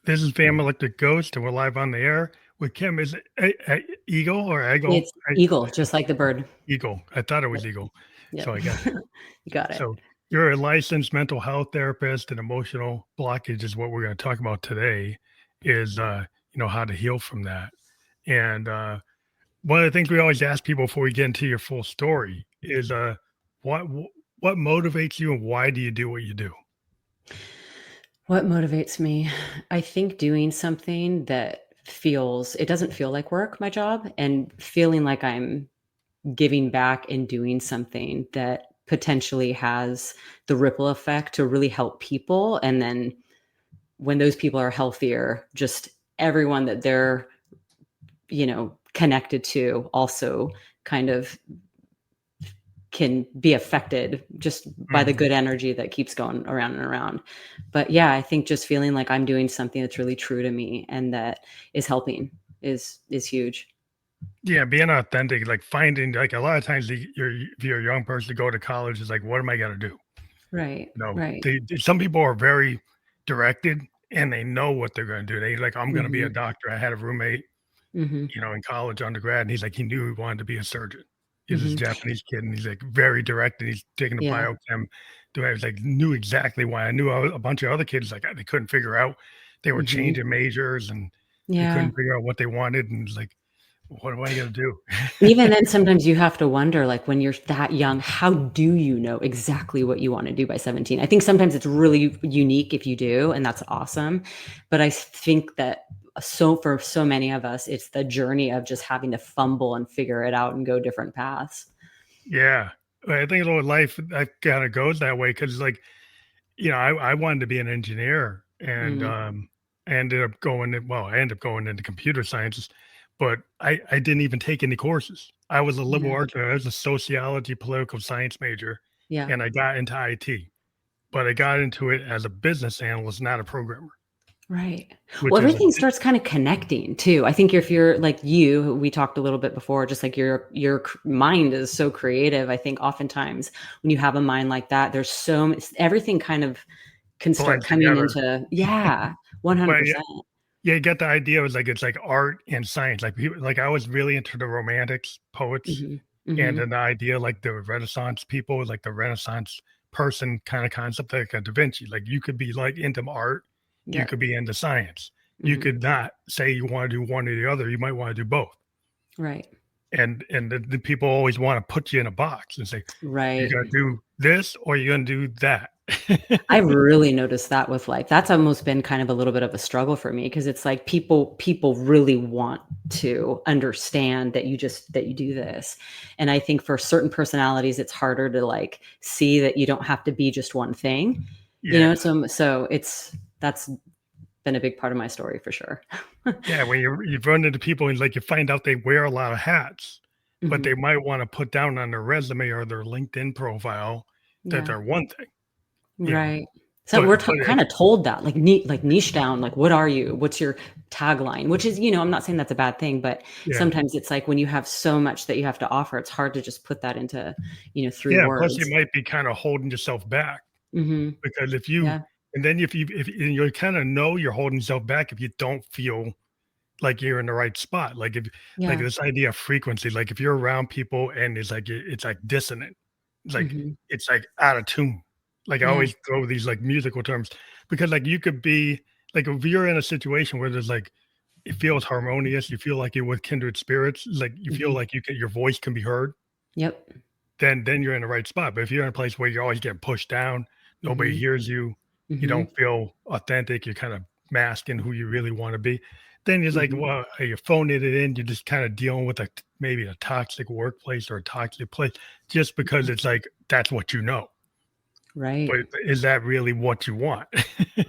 This is Family Electric Ghost, and we're live on the air with Kim. Is it Eagle or Egel? It's Eagle, just like the bird. Eagle. I thought it Yep. was Eagle. So Yep. I got You got it. so you're a licensed mental health therapist, and emotional blockage is what we're going to talk about today. Is how to heal from that. And one of the things we always ask people before we get into your full story is what what motivates you and why do you do what you do? What motivates me? I think doing something that it doesn't feel like work, my job, and feeling like I'm giving back and doing something that potentially has the ripple effect to really help people. And then when those people are healthier, just everyone that they're, connected to also kind of can be affected just by the Mhm. good energy that keeps going around and around. But yeah, I think just feeling like I'm doing something that's really true to me and that is helping is huge. Yeah, being authentic, like finding like a lot of times if you're a young person to go to college, is like, what am I gonna do? Right. Right. Some people are very directed and they know what they're gonna do. They like, I'm gonna be a Mhm. doctor. I had a roommate, Mhm. in college undergrad, and he's like, he knew he wanted to be a surgeon. He's this Mhm. Japanese kid, and he's like very directed. He's taking a Yeah. biochem. I was like, knew exactly why. I knew a bunch of other kids like they couldn't figure out. They were Mhm. changing majors and they Yeah. couldn't figure out what they wanted. And it's like, what am I gonna do? Even then sometimes you have to wonder, like, when you're that young, how do you know exactly what you wanna do by 17? I think sometimes it's really unique if you do, and that's awesome. But I think that for so many of us, it's the journey of just having to fumble and figure it out and go different paths. Yeah. I think a little life that kinda goes that way because, like, I wanted to be an engineer and, Mm, I ended up going into computer sciences, but I didn't even take any courses. I was a liberal yeah, arts I was a sociology, political science major, yeah. and I got into IT, but I got into it as a business analyst, not a programmer, Right. Well, which is a everything starts kind of connecting too. I think if you're like you, we talked a little bit before, just like your mind is so creative. I think oftentimes when you have a mind like that, everything kind of can start blends coming together. into, yeah, But 100%. yeah, you get the idea. It was like it's like art and science. Like people, like I was really into the romantics, poets, Mhm. and Mhm. then the idea like the Renaissance people, like the Renaissance person kind of concept, like a Da Vinci. Like you could be like into art, you Yep. could be into science. You Mhm. could not say you want to do one or the other. You might want to do both. Right. And the people always want to put you in a box and say you're Right. gonna do this or you're gonna do that. I've really noticed that with life. That's almost been kind of a little bit of a struggle for me because it's like people really want to understand that you do this. And I think for certain personalities it's harder to like see that you don't have to be just one thing. Yes. So that's been a big part of my story for sure. Yeah, when you run into people and, like, you find out they wear a lot of hats, but they Mhm. might wanna put down on their resume or their LinkedIn profile that Yeah. they're one thing, you know, Right. So but we're it kind of told that, like niche down, like what are you? What's your tagline? Which is, I'm not saying that's a bad thing, but yeah. sometimes it's like when you have so much that you have to offer, it's hard to just put that into, three Yeah, plus you words. might be kinda holding yourself back Mhm. because Yeah. and then if and you kinda know you're holding yourself back if you don't feel like you're in the right spot, like, if like, Yeah. this idea of frequency, like, if you're around people and it's, like, dissonant, Mhm. it's, like, out of tune. Like, I Yeah. always throw these, like, musical terms because, like, you could be like, if you're in a situation where there's, like it feels harmonious, you feel like you're with kindred spirits, like, you feel Mhm. like your voice can be heard, Yep. then you're in the right spot, but if you're in a place where you're always getting pushed down, nobody Mhm. hears you, you don't Mhm. feel authentic, you're kind of masking who you really wanna be, then it's like, Mhm. well, you're phoning it in, you're just kinda dealing with maybe a toxic workplace or a toxic place just because Yeah. it's like, that's what you know, but Right. is that really what you want?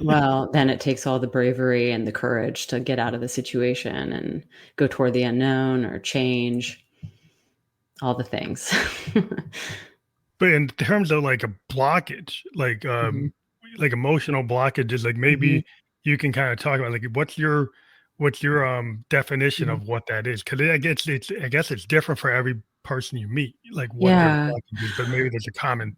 Well, then it takes all the bravery and the courage to get out of the situation and go toward the unknown or change all the things. But in terms of, like, a blockage, Mhm. like emotional blockages, like, Mhm. maybe you can kinda talk about, like, what's your, definition Mhm. of what that is? 'Cause I guess it's different for every person you meet, like, what their Yeah. blockage is, but maybe there's a common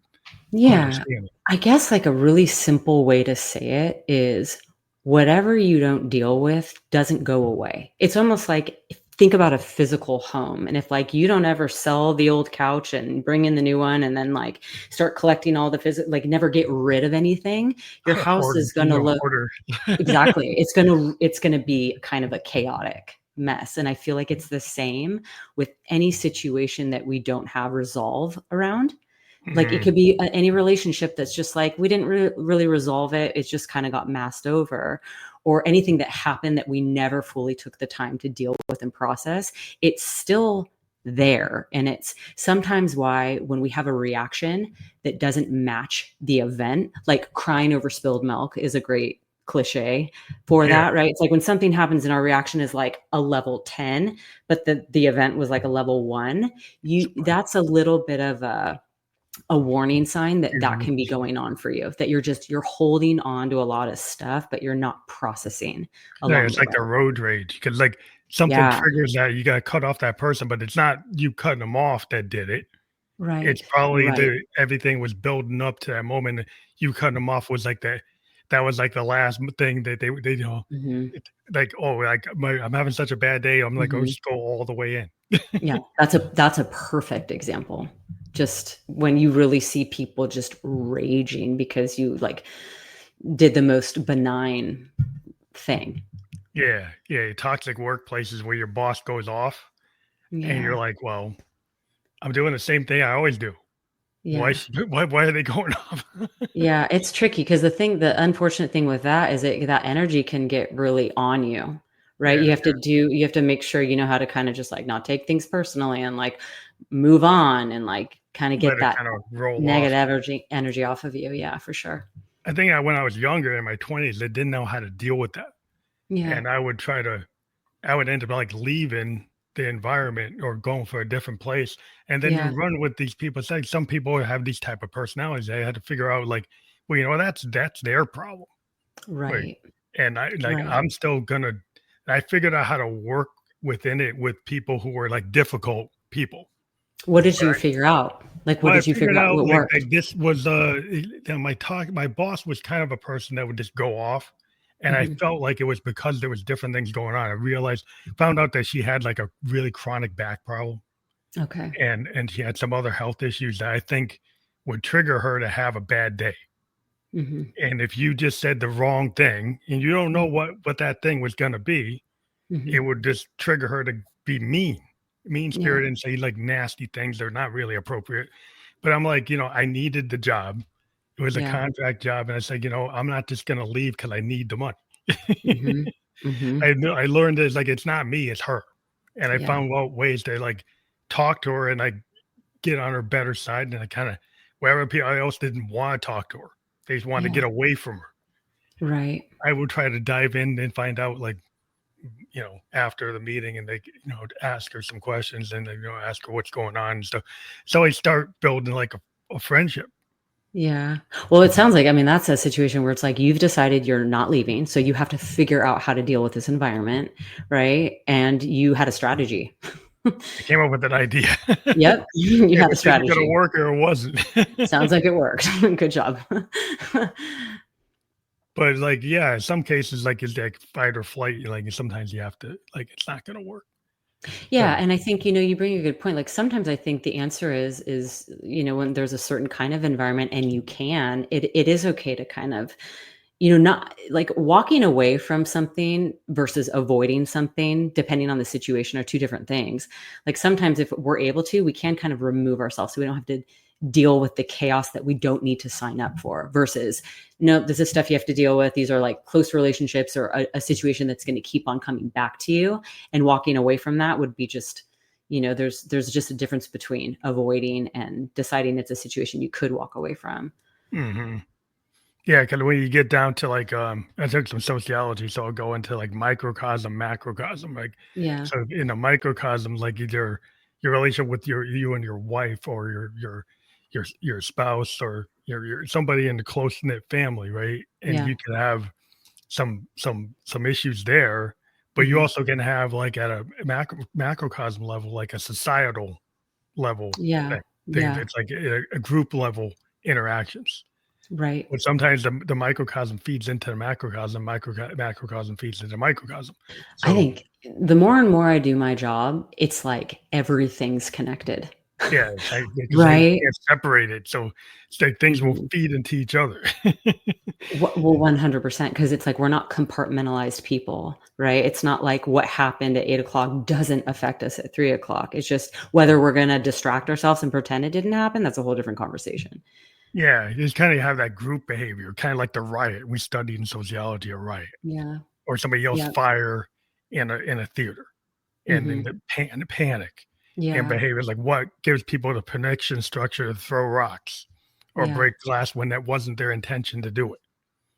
Yeah. understanding. I guess like a really simple way to say it is whatever you don't deal with doesn't go away. It's almost like, think about a physical home. And if like you don't ever sell the old couch and bring in the new one and then like start collecting all the physical, like never get rid of anything, your house Hoarder, is going to look hoarder. exactly. It's going to be kind of a chaotic mess. And I feel like it's the same with any situation that we don't have resolve around. Like it Mhm. could be any relationship that's just like we didn't really resolve it. It just kind of got masked over, or anything that happened that we never fully took the time to deal with and process. It's still there. And it's sometimes why when we have a reaction that doesn't match the event, like crying over spilled milk is a great cliche for Yeah, that, right? It's like when something happens and our reaction is like a level 10, but the event was like a level 1, it's that's a little bit of a warning sign that that Mhm. can be going on for you, that you're holding on to a lot of stuff, but you're not processing Yeah, along it's the like way. the road rage because like something Yeah. triggers that you gotta cut off that person, but it's not you cutting them off that did it. It's Right. probably Right. the everything was building up to that moment. You cutting them off was like that was like the last thing that they Mhm. it, like, oh, like I'm having such a bad day. I'm like, oh, Mhm. just go all the way in. Yeah, that's a perfect example. Just when you really see people just raging because you, like, did the most benign thing. Yeah, yeah, toxic workplaces where your boss goes off and you're Yeah. like, well, I'm doing the same thing I always do. Why Yeah. should why are they going off? Yeah, it's tricky because the unfortunate thing with that is that energy can get really on you, right? Yeah, You have to make sure you know how to kind of just like not take things personally and like move on and like kind of let get it that kind of roll off. negative energy off of you. Yeah, for sure. I think when I was younger in my 20s, I didn't know how to deal with that. Yeah. And I would end up like leaving the environment or going for a different place. And then you Yeah. run with these people. It's like some people have these type of personalities. I had to figure out like, well, that's their problem. Like, Right. and Right. I'm still gonna I figured out how to work within it with people who were like difficult people. What did you Right. figure out? Like, what Well, I did you figured figure out? out What like worked? this was my boss was kind of a person that would just go off. And I Hmm. felt like it was because there was different things going on. I found out that she had like a really chronic back problem Okay. and she had some other health issues that I think would trigger her to have a bad day. Hmm. And if you just said the wrong thing and you don't know what that thing was going to be, it Hmm. would just trigger her to be mean Yeah. spirited and say like nasty things that are not really appropriate. But I'm like, I needed the job. It was a Yeah. contract job. And I said, I'm not just going to leave because I need the money. Hmm. Hmm. I learned it's like, it's not me, it's her. And I Yeah. found out ways to like talk to her and I get on her better side. And I kind of, wherever people else didn't want to talk to her, they just wanted to Yeah. get away from her. Right. I would try to dive in and find out like, after the meeting and they, ask her some questions and they, ask her what's going on and stuff. So I start building like a friendship. Yeah. Well, it sounds like, I mean, that's a situation where it's like you've decided you're not leaving. So you have to figure out how to deal with this environment. Right. And you had a strategy. I came up with an idea. Yep. You It had a was either going to strategy. work or it wasn't. Sounds like it worked. Good job. But like, yeah, in some cases, like it's like fight or flight. Like sometimes you have to, like, it's not going to work. Yeah, But and I think, you bring a good point. Like sometimes I think the answer is, when there's a certain kind of environment and it is okay to kind of, not like walking away from something versus avoiding something, depending on the situation, are two different things. Like sometimes if we're able to, we can kind of remove ourselves so we don't have to deal with the chaos that we don't need to sign up for versus no, this is stuff you have to deal with. These are like close relationships or a situation that's going to keep on coming back to you, and walking away from that would be just, there's just a difference between avoiding and deciding it's a situation you could walk away from. mhm. Yeah, because when you get down to like, I took some sociology, so I'll go into like microcosm, macrocosm. Like, Yeah. so in a microcosm, like either your relationship with you and your wife, or your spouse, or your somebody in the close knit family, right? And Yeah. you can have some issues there, but you Hmm. also can have like at a macrocosm level, like a societal level Yeah. thing. Yeah. It's like a group level interactions. Right. But sometimes the microcosm feeds into the macrocosm, macrocosm feeds into the microcosm. I So think the more and more I do my job, it's like everything's connected. yeah, because they Right? can't separate it. So it's like things will Mhm. feed into each other. Well, 100%, because it's like we're not compartmentalized people, right? It's not like what happened at 8 o'clock doesn't affect us at 3 o'clock. It's just whether we're gonna distract ourselves and pretend it didn't happen, that's a whole different conversation. Yeah, you just kind of have that group behavior, kind of like the riot. We studied in sociology a riot, Yeah. or somebody yells Yeah. fire in a theater, and then Mhm. the panic and Yeah. behavior, like what gives people the connection structure to throw rocks or Yeah. break glass when that wasn't their intention to do it,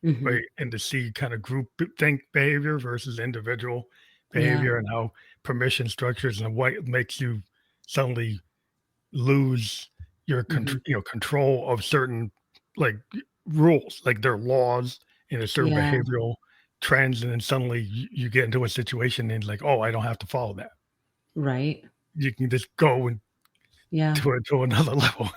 right? Mhm. And to see kind of group think behavior versus individual Yeah. behavior and how permission structures and what makes you suddenly lose your Mhm. control of certain like rules, like their laws and a certain Yeah. behavioral trends, and then suddenly you get into a situation and like, oh, I don't have to follow that. Right. You can just go and Yeah. to another level.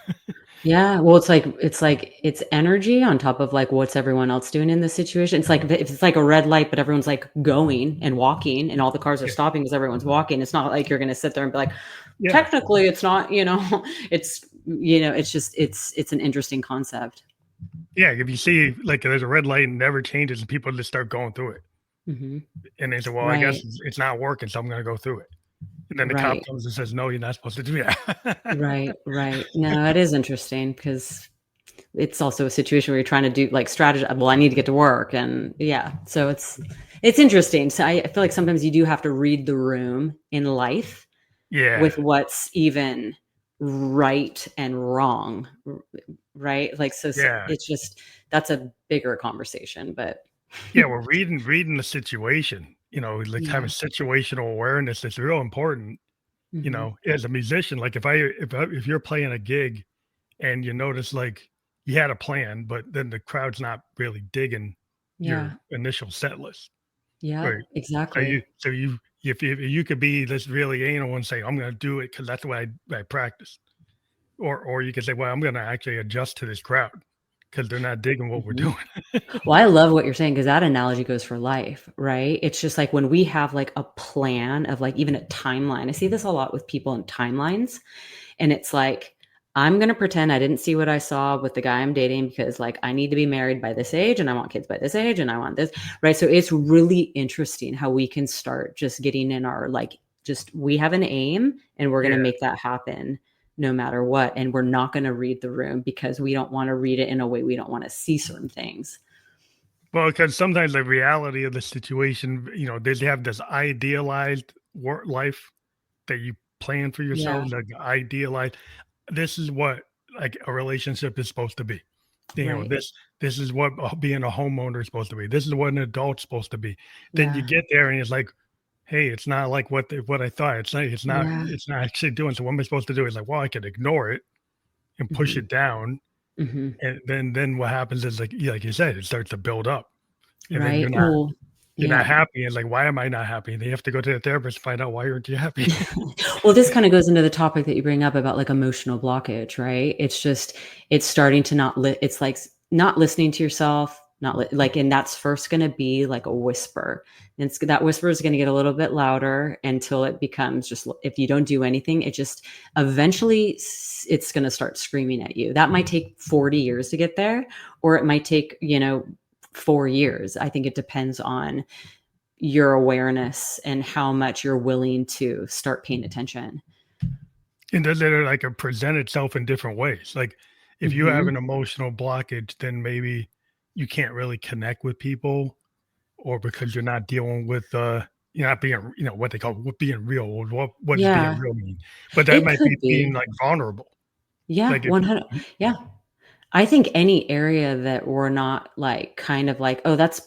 Yeah, well, it's energy on top of, like, what's everyone else doing in this situation. It's like if it's like a red light, but everyone's, like, going and walking, and all the cars are Yeah, stopping because everyone's walking, it's not like you're gonna sit there and be like, yeah, "Technically, it's not," it's just it's an interesting concept. yeah. If you see like there's a red light and it never changes, and people just start going through it, Mhm. and they say, "Well, I guess Right, it's not working, so I'm going to go through it." And then the cop right, comes and says, "No, you're not supposed to do that." right, right. No, it is interesting because it's also a situation where you're trying to do like strategy. Well, I need to get to work, and yeah, so it's interesting. So I feel like sometimes you do have to read the room in life Yeah, with what's even right and wrong, right? Like so yeah. it's just that's a bigger conversation, but Yeah, well, reading the situation, like having yeah. situational awareness is real important, Hmm. as a musician. Like if you're playing a gig and you notice like you had a plan, but then the crowd's not really digging your Yeah. initial set list, Yeah, right? So you exactly. so you if you could be this really anal and say, I'm gonna do it because that's the way I practice. Or you could say, well, I'm gonna actually adjust to this crowd because they're not digging what we're Mhm. doing. Well, I love what you're saying because that analogy goes for life, right? It's just like when we have like a plan of like even a timeline. I see this a lot with people in timelines. And it's like, I'm going to pretend I didn't see what I saw with the guy I'm dating because like I need to be married by this age and I want kids by this age and I want this, right? So it's really interesting how we can start just getting in our like, just we have an aim and we're going to Yeah. make that happen no matter what. And we're not going to read the room because we don't want to read it in a way we don't want to see certain things. Well, because sometimes the reality of the situation, they have this idealized work life that you plan for Yeah. yourself, like idealized. This is what like a relationship is supposed to be. Right. This is what being a homeowner is supposed to be. This is what an adult's supposed to be. Then you Yeah. get there and it's like, hey, it's not like what I thought. Yeah. It's not actually doing. So what am I supposed to do? It's like, well, I could ignore it and push Hmm. it down, Hmm. and then what happens is like you said, it starts to build up, and then Right. Well, you're not yeah. happy. It's like, why am I not happy? And you have to go to the therapist to find out why aren't you happy. Well, this kinda goes into the topic that you bring up about, like, emotional blockage, right? It's just it's starting to it's like not listening to yourself, not like and that's first gonna be like a whisper. And that whisper is gonna get a little bit louder until it becomes just if you don't do anything, it just eventually it's gonna start screaming at you. That might take 40 years to get there, or it might take, 4 years. I think it depends on your awareness and how much you're willing to start paying attention. And does it like present itself in different ways? Like if you have Mhm. an emotional blockage, then maybe you can't really connect with people, or because you're not dealing with you're not being what they call being real. Or what does being Yeah, real mean? But that it might be could being be. like vulnerable. Yeah, Like if 100 yeah. I think any area that we're not like kind of like, "Oh, that's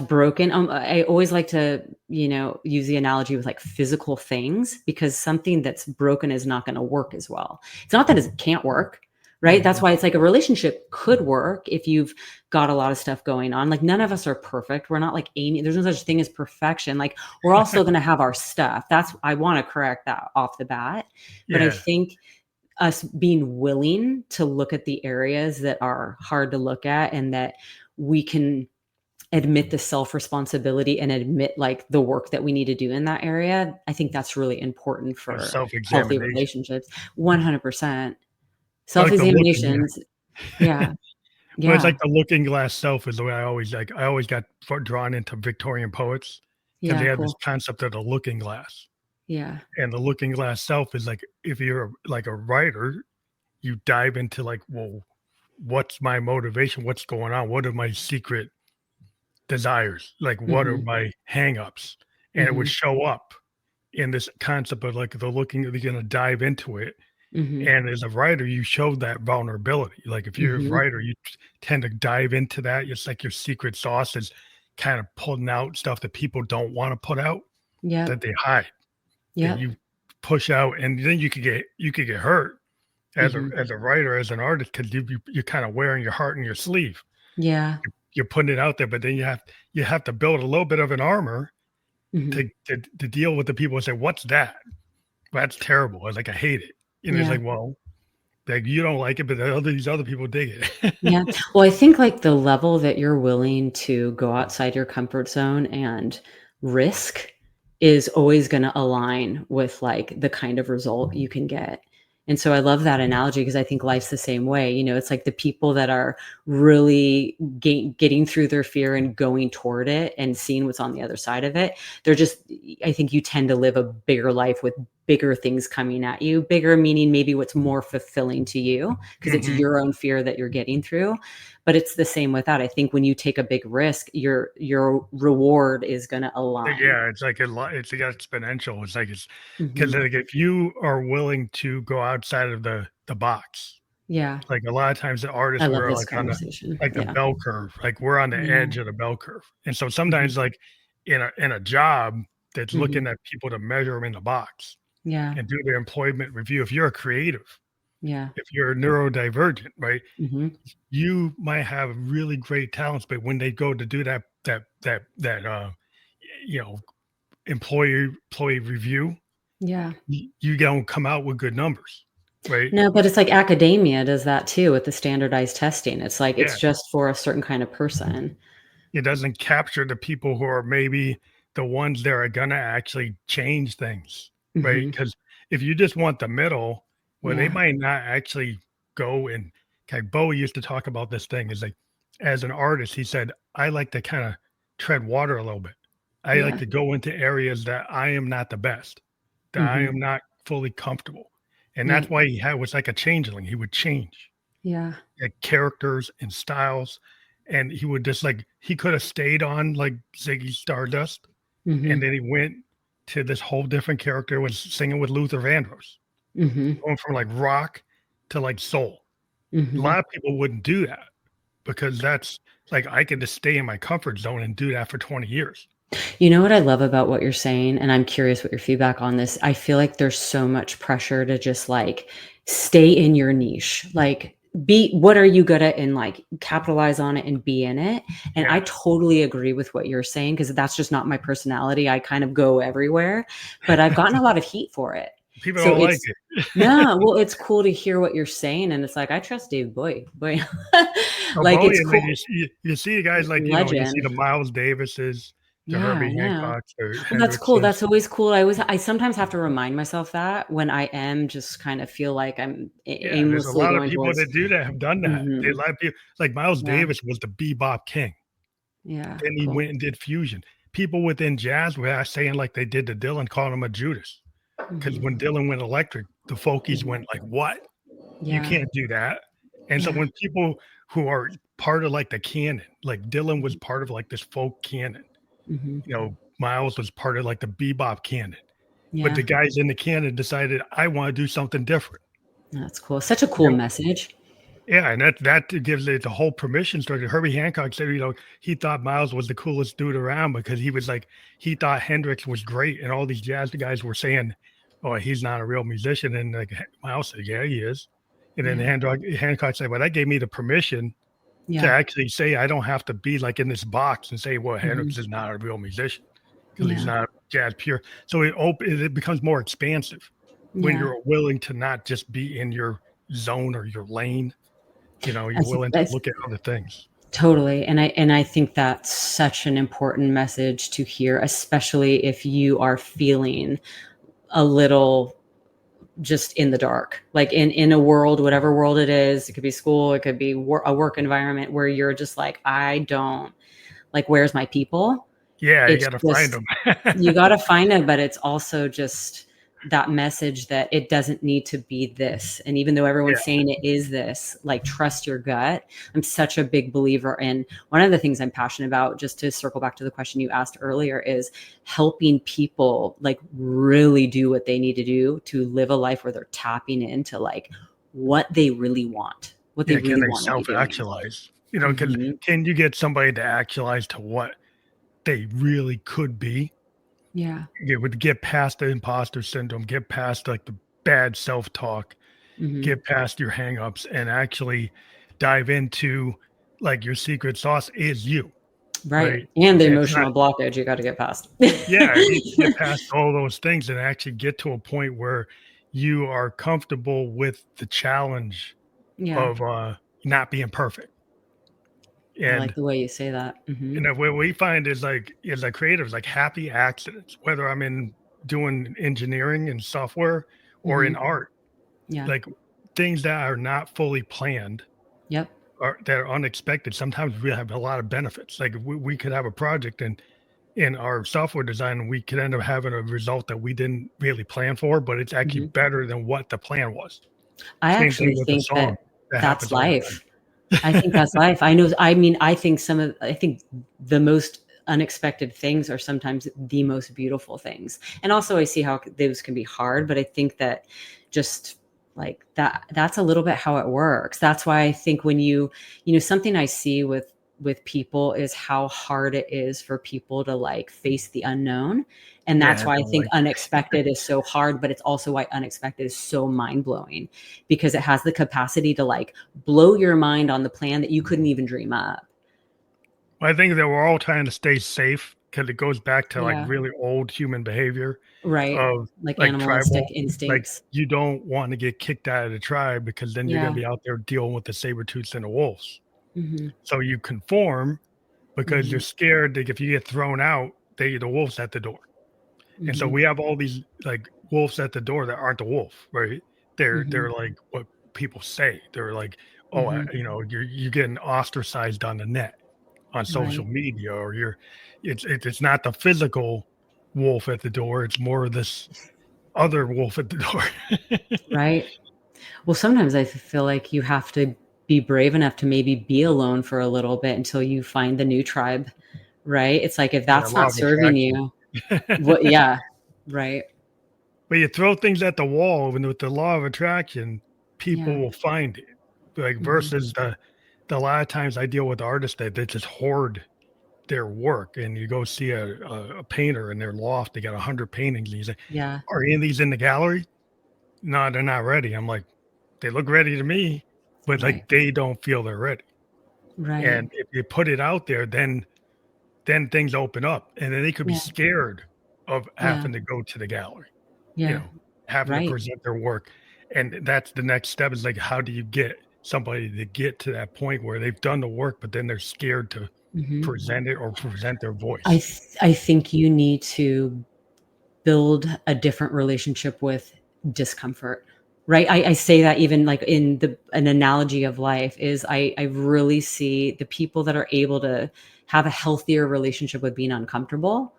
broken." I always like to, use the analogy with like physical things because something that's broken is not gonna work as well. It's not that it can't work, right? That's Mhm. why it's like a relationship could work if you've got a lot of stuff going on. Like none of us are perfect. We're not like Amy. There's no such thing as perfection. Like we're all still gonna have our stuff. I wanna correct that off the bat. But I Yeah. think us being willing to look at the areas that are hard to look at, and that we can admit the self responsibility and admit like the work that we need to do in that area. I think that's really important of for healthy self-examination. relationships. 100%. I like the looking, Self-examinations. Yeah. well, it's Yeah. like the looking glass self is the way I always like. I always got drawn into Victorian poets because they Yeah. had this Cool. concept of the looking glass, Yeah. and the looking glass self is like if you're like a writer, you dive into like, well, what's my motivation? What's going on? What are my secret desires? Like, what are Mhm. my hangups? And it would Mhm. show up in this concept of like the looking. You're gonna dive into it. Mhm. And as a writer, you show that vulnerability. Like if you're a Mhm. writer, you tend to dive into that. It's like your secret sauce is kind of pulling out stuff that people don't want to put out, that Yep. they hide, that Yep. you push out, and then you could get hurt Mhm. as a writer, as an artist, because you're kind of wearing your heart in your sleeve. Yeah. You're putting it out there, but then you have to build a little bit of an armor Mhm. to deal with the people and say, "What's that? That's terrible." I was like, "I hate it." And it's Yeah. like, well, like, you don't like it, but these other people dig Yeah. it. Well, I think like the level that you're willing to go outside your comfort zone and risk is always going to align with like the kind of result you can get. And so I love that analogy because I think life's the same way. You know, it's like the people that are really getting through their fear and going toward it and seeing what's on the other side of it. They're just, I think you tend to live a bigger life with bigger things coming at you. Bigger meaning maybe what's more fulfilling to you because it's Mhm. your own fear that you're getting through. But it's the same with that. I think when you take a big risk, your reward is going to align. Yeah, it's like a lot. It's like exponential. It's like it's because Hmm. like if you are willing to go outside of the box, Yeah. like a lot of times the I artists love we're this like on the conversation. like the Yeah. bell curve, like we're on the Yeah. edge of the bell curve, and so Hmm. sometimes like in a job that's Hmm. looking at people to measure them in the box Yeah. and do their employment review. If you're a creative, Yeah. if you're neurodivergent, right, Hmm. you might have really great talents, but when they go to do that you know employee review, Yeah. you don't come out with good numbers, right? No, but it's like academia does that too with the standardized testing. It's like Yeah, it's just for a certain kind of person. it doesn't capture the people who are maybe the ones that are gonna actually change things, right? Hmm. Because if you just want the middle, well, they Yeah. might not actually go and like Bowie used to talk about this thing is like as an artist, he said, I like to kind of tread water a little bit. I like Yeah. to go into areas that I am not the best, that I Hmm. am not fully comfortable. And Yeah. that's why he was like a changeling. He would change Yeah. like characters and styles. And he would just like he could have stayed on like Ziggy Stardust, and Hmm. then he went to this whole different character, was singing with Luther Vandross, Hmm. going from like rock to like soul. A Hmm. lot of people wouldn't do that because that's like I can just stay in my comfort zone and do that for 20 years. You know what I love about what you're saying, and I'm curious what your feedback on this. I feel like there's so much pressure to just like stay in your niche. Like be what are you good at and like capitalize on it and be in it. And I Yeah. totally agree with what you're saying because that's just not my personality. I kind of go everywhere, but I've gotten a lot of heat for it. People So don't like it's it. no, well, it's cool to hear what you're saying. And it's like, I trust Dave Boy. Oh, Like Bowie, it's and like cool. you see guys like you see Legend. the Miles Davises, the Yeah, I Herbie know. Hancocks, the Well, that's cool. Hendrixes. That's always cool. I sometimes have to remind myself that when I am just kind of feel like I'm Yeah, there's a aimlessly lot of going people towards. that do that, have done that. They, a Mhm. lot of people like Miles Yeah, Davis was the bebop king. yeah, Then he cool. went and did fusion. People within jazz were saying like they did to Dylan, calling him a Judas. Because when Mhm, Dylan went electric, the folkies mhm. went like, "What? You Yeah, can't do that." And so yeah. when people who are part of like the canon, like Dylan was Mhm, part of like this folk canon, mhm. Miles was part of like the bebop canon. But Yeah, the guys in the canon decided, I want to do something different. that's cool. Such a You cool know, message. yeah, and that gives it the whole permission story. Herbie Hancock said, he thought Miles was the coolest dude around because he was like, he thought Hendrix was great, and all these jazz guys were saying, "Oh, he's not a real musician," and like Miles said, "Yeah, he is." And then Yeah, Hancock said, "Well, that gave me the permission to yeah. actually say I don't have to be like in this box and say, well, Mhm. Hendrix is not a real musician because he's Yeah, not jazz pure." So it becomes more expansive. when Yeah. you're willing to not just be in your zone or your lane, I you're think willing to that's look at other things. totally. And I think that's such an important message to hear, especially if you are feeling a little just in the dark, like in a world, whatever world it is. It could be school, it could be a work environment where you're just like, I don't like, where's my people. Yeah, you It's got to find just, them. you got to find it, but it's also just that message that it doesn't need to be this. And even though everyone's Yeah, saying it is this, like, trust your gut. I'm such a big believer in, one of the things I'm passionate about, just to circle back to the question you asked earlier, is helping people like really do what they need to do to live a life where they're tapping into like what they really want, what they yeah. Can really they want to be doing. self-actualize? Hmm. Can you get somebody to actualize to what they really could be? Yeah. It would get past the imposter syndrome, get past like the bad self-talk, Hmm. get past your hangups, and actually dive into like your secret sauce is you, Right. right? And the And it's not, emotional blockage you got to get past. yeah, you need to get past all those things and actually get to a point where you are comfortable with the challenge Yeah. of not being perfect. I like And the way you say that. Hmm. what we find is like creatives, like happy accidents, whether I'm in doing engineering and software or in Hmm. art, Yeah. like things that are not fully planned Yep. or that are unexpected. Sometimes we have a lot of benefits. Like we could have a project and in our software design, we could end up having a result that we didn't really plan for, but it's actually Hmm. better than what the plan was. I Same actually thing with the think song. that That that's happens all life. the I think time. that's life. I know. I mean, I think the most unexpected things are sometimes the most beautiful things. And also, I see how those can be hard, but I think that just like that's a little bit how it works. That's why I think when something I see with people is how hard it is for people to like face the unknown. And Yeah, that's I why I don't think like unexpected is so hard, but it's also why unexpected is so mind blowing, because it has the capacity to like blow your mind on the plan that you couldn't even dream up. I think that we're all trying to stay safe because it goes back to like Yeah. really old human behavior Right. of Like like animalistic tribal. Like instincts. you don't want to get kicked out of the tribe because then you're going Yeah. to be out there dealing with the saber tooths and the wolves. Mhm. So you conform because you're Mhm. scared that if you get thrown out, the wolf's at the door. And so Mhm. we have all these like wolves at the door that aren't the wolf, right? They're Mhm. like what people say. They're like, oh, Mhm. you're getting ostracized on the net, on social Right. media, or it's not the physical wolf at the door. It's more of this other wolf at the door. Right. Well, sometimes I feel like you have to be brave enough to maybe be alone for a little bit until you find the new tribe, right? It's like if Yeah, that's law not of serving attraction. you, what yeah, right. But you throw things at the wall, and with the law of attraction, people Yeah. will find it. Like Mhm. versus the a lot of times I deal with artists that they just hoard their work, and you go see a painter in their loft, they got 100 paintings, and you say, Yeah. "Are any of these in the gallery?" No, they're not ready. I'm like, they look ready to me, but Right. like they don't feel they're ready. Right. And if you put it out there, then things open up, and then they could be Yeah. scared of Yeah. having to go to the gallery, you Yeah. know, having to Right. present their work. And that's the next step is like, how do you get somebody to get to that point where they've done the work, but then they're scared to Mhm. present it or present their I voice? th I think you need to build a different relationship with discomfort, right? I say that even like in an analogy of life is I really see the people that are able to have a healthier relationship with being uncomfortable.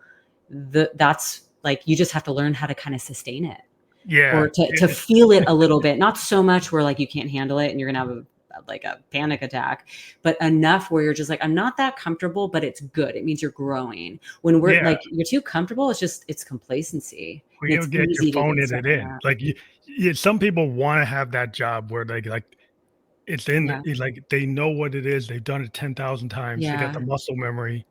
That's like you just have to learn how to kind of sustain it, or Yeah. to feel it a little bit, not so much where like you can't handle it and you're gonna have like a panic attack, but enough where you're just like, I'm not that comfortable, but it's good. It means you're growing. When we're Yeah. like, you're too comfortable, it's complacency, Well, and you'll it's get your easy to phone get in stuck it in in. that. Like some people want to have that job where they like it's in Yeah. it's like they know what it is. They've done it 10,000 times. They got the Yeah. muscle memory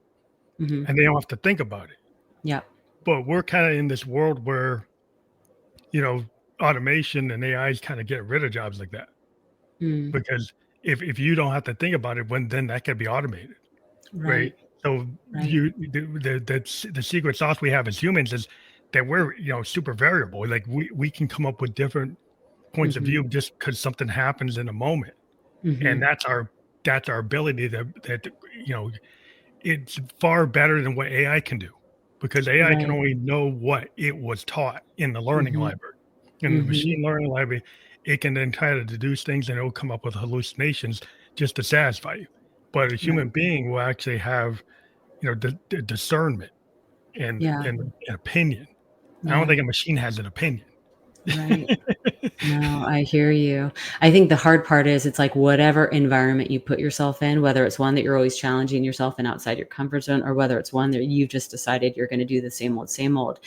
Hmm. and they don't have to think about it. Yeah. But we're kind of in this world where, you know, automation and AI is kind of getting rid of jobs like that Mm. because if you don't have to think about it, when then that can be automated, right? Right. So Right. the secret sauce we have as humans is that we're, super variable. Like we can come up with different points of Mhm. view just because something happens in a moment. And Mhm. that's our ability that, you know, it's far better than what AI can do, because AI can Right. only know what it was taught in the learning Mhm. library. In the Mhm. machine learning library, it can then try to deduce things and it'll come up with hallucinations just to satisfy you. But a Right. human being will actually have, the discernment Yeah. and opinion. I don't Yeah. think a machine has an opinion. Right. No, I hear you. I think the hard part is it's like whatever environment you put yourself in, whether it's one that you're always challenging yourself and outside your comfort zone, or whether it's one that you've just decided you're going to do the same old,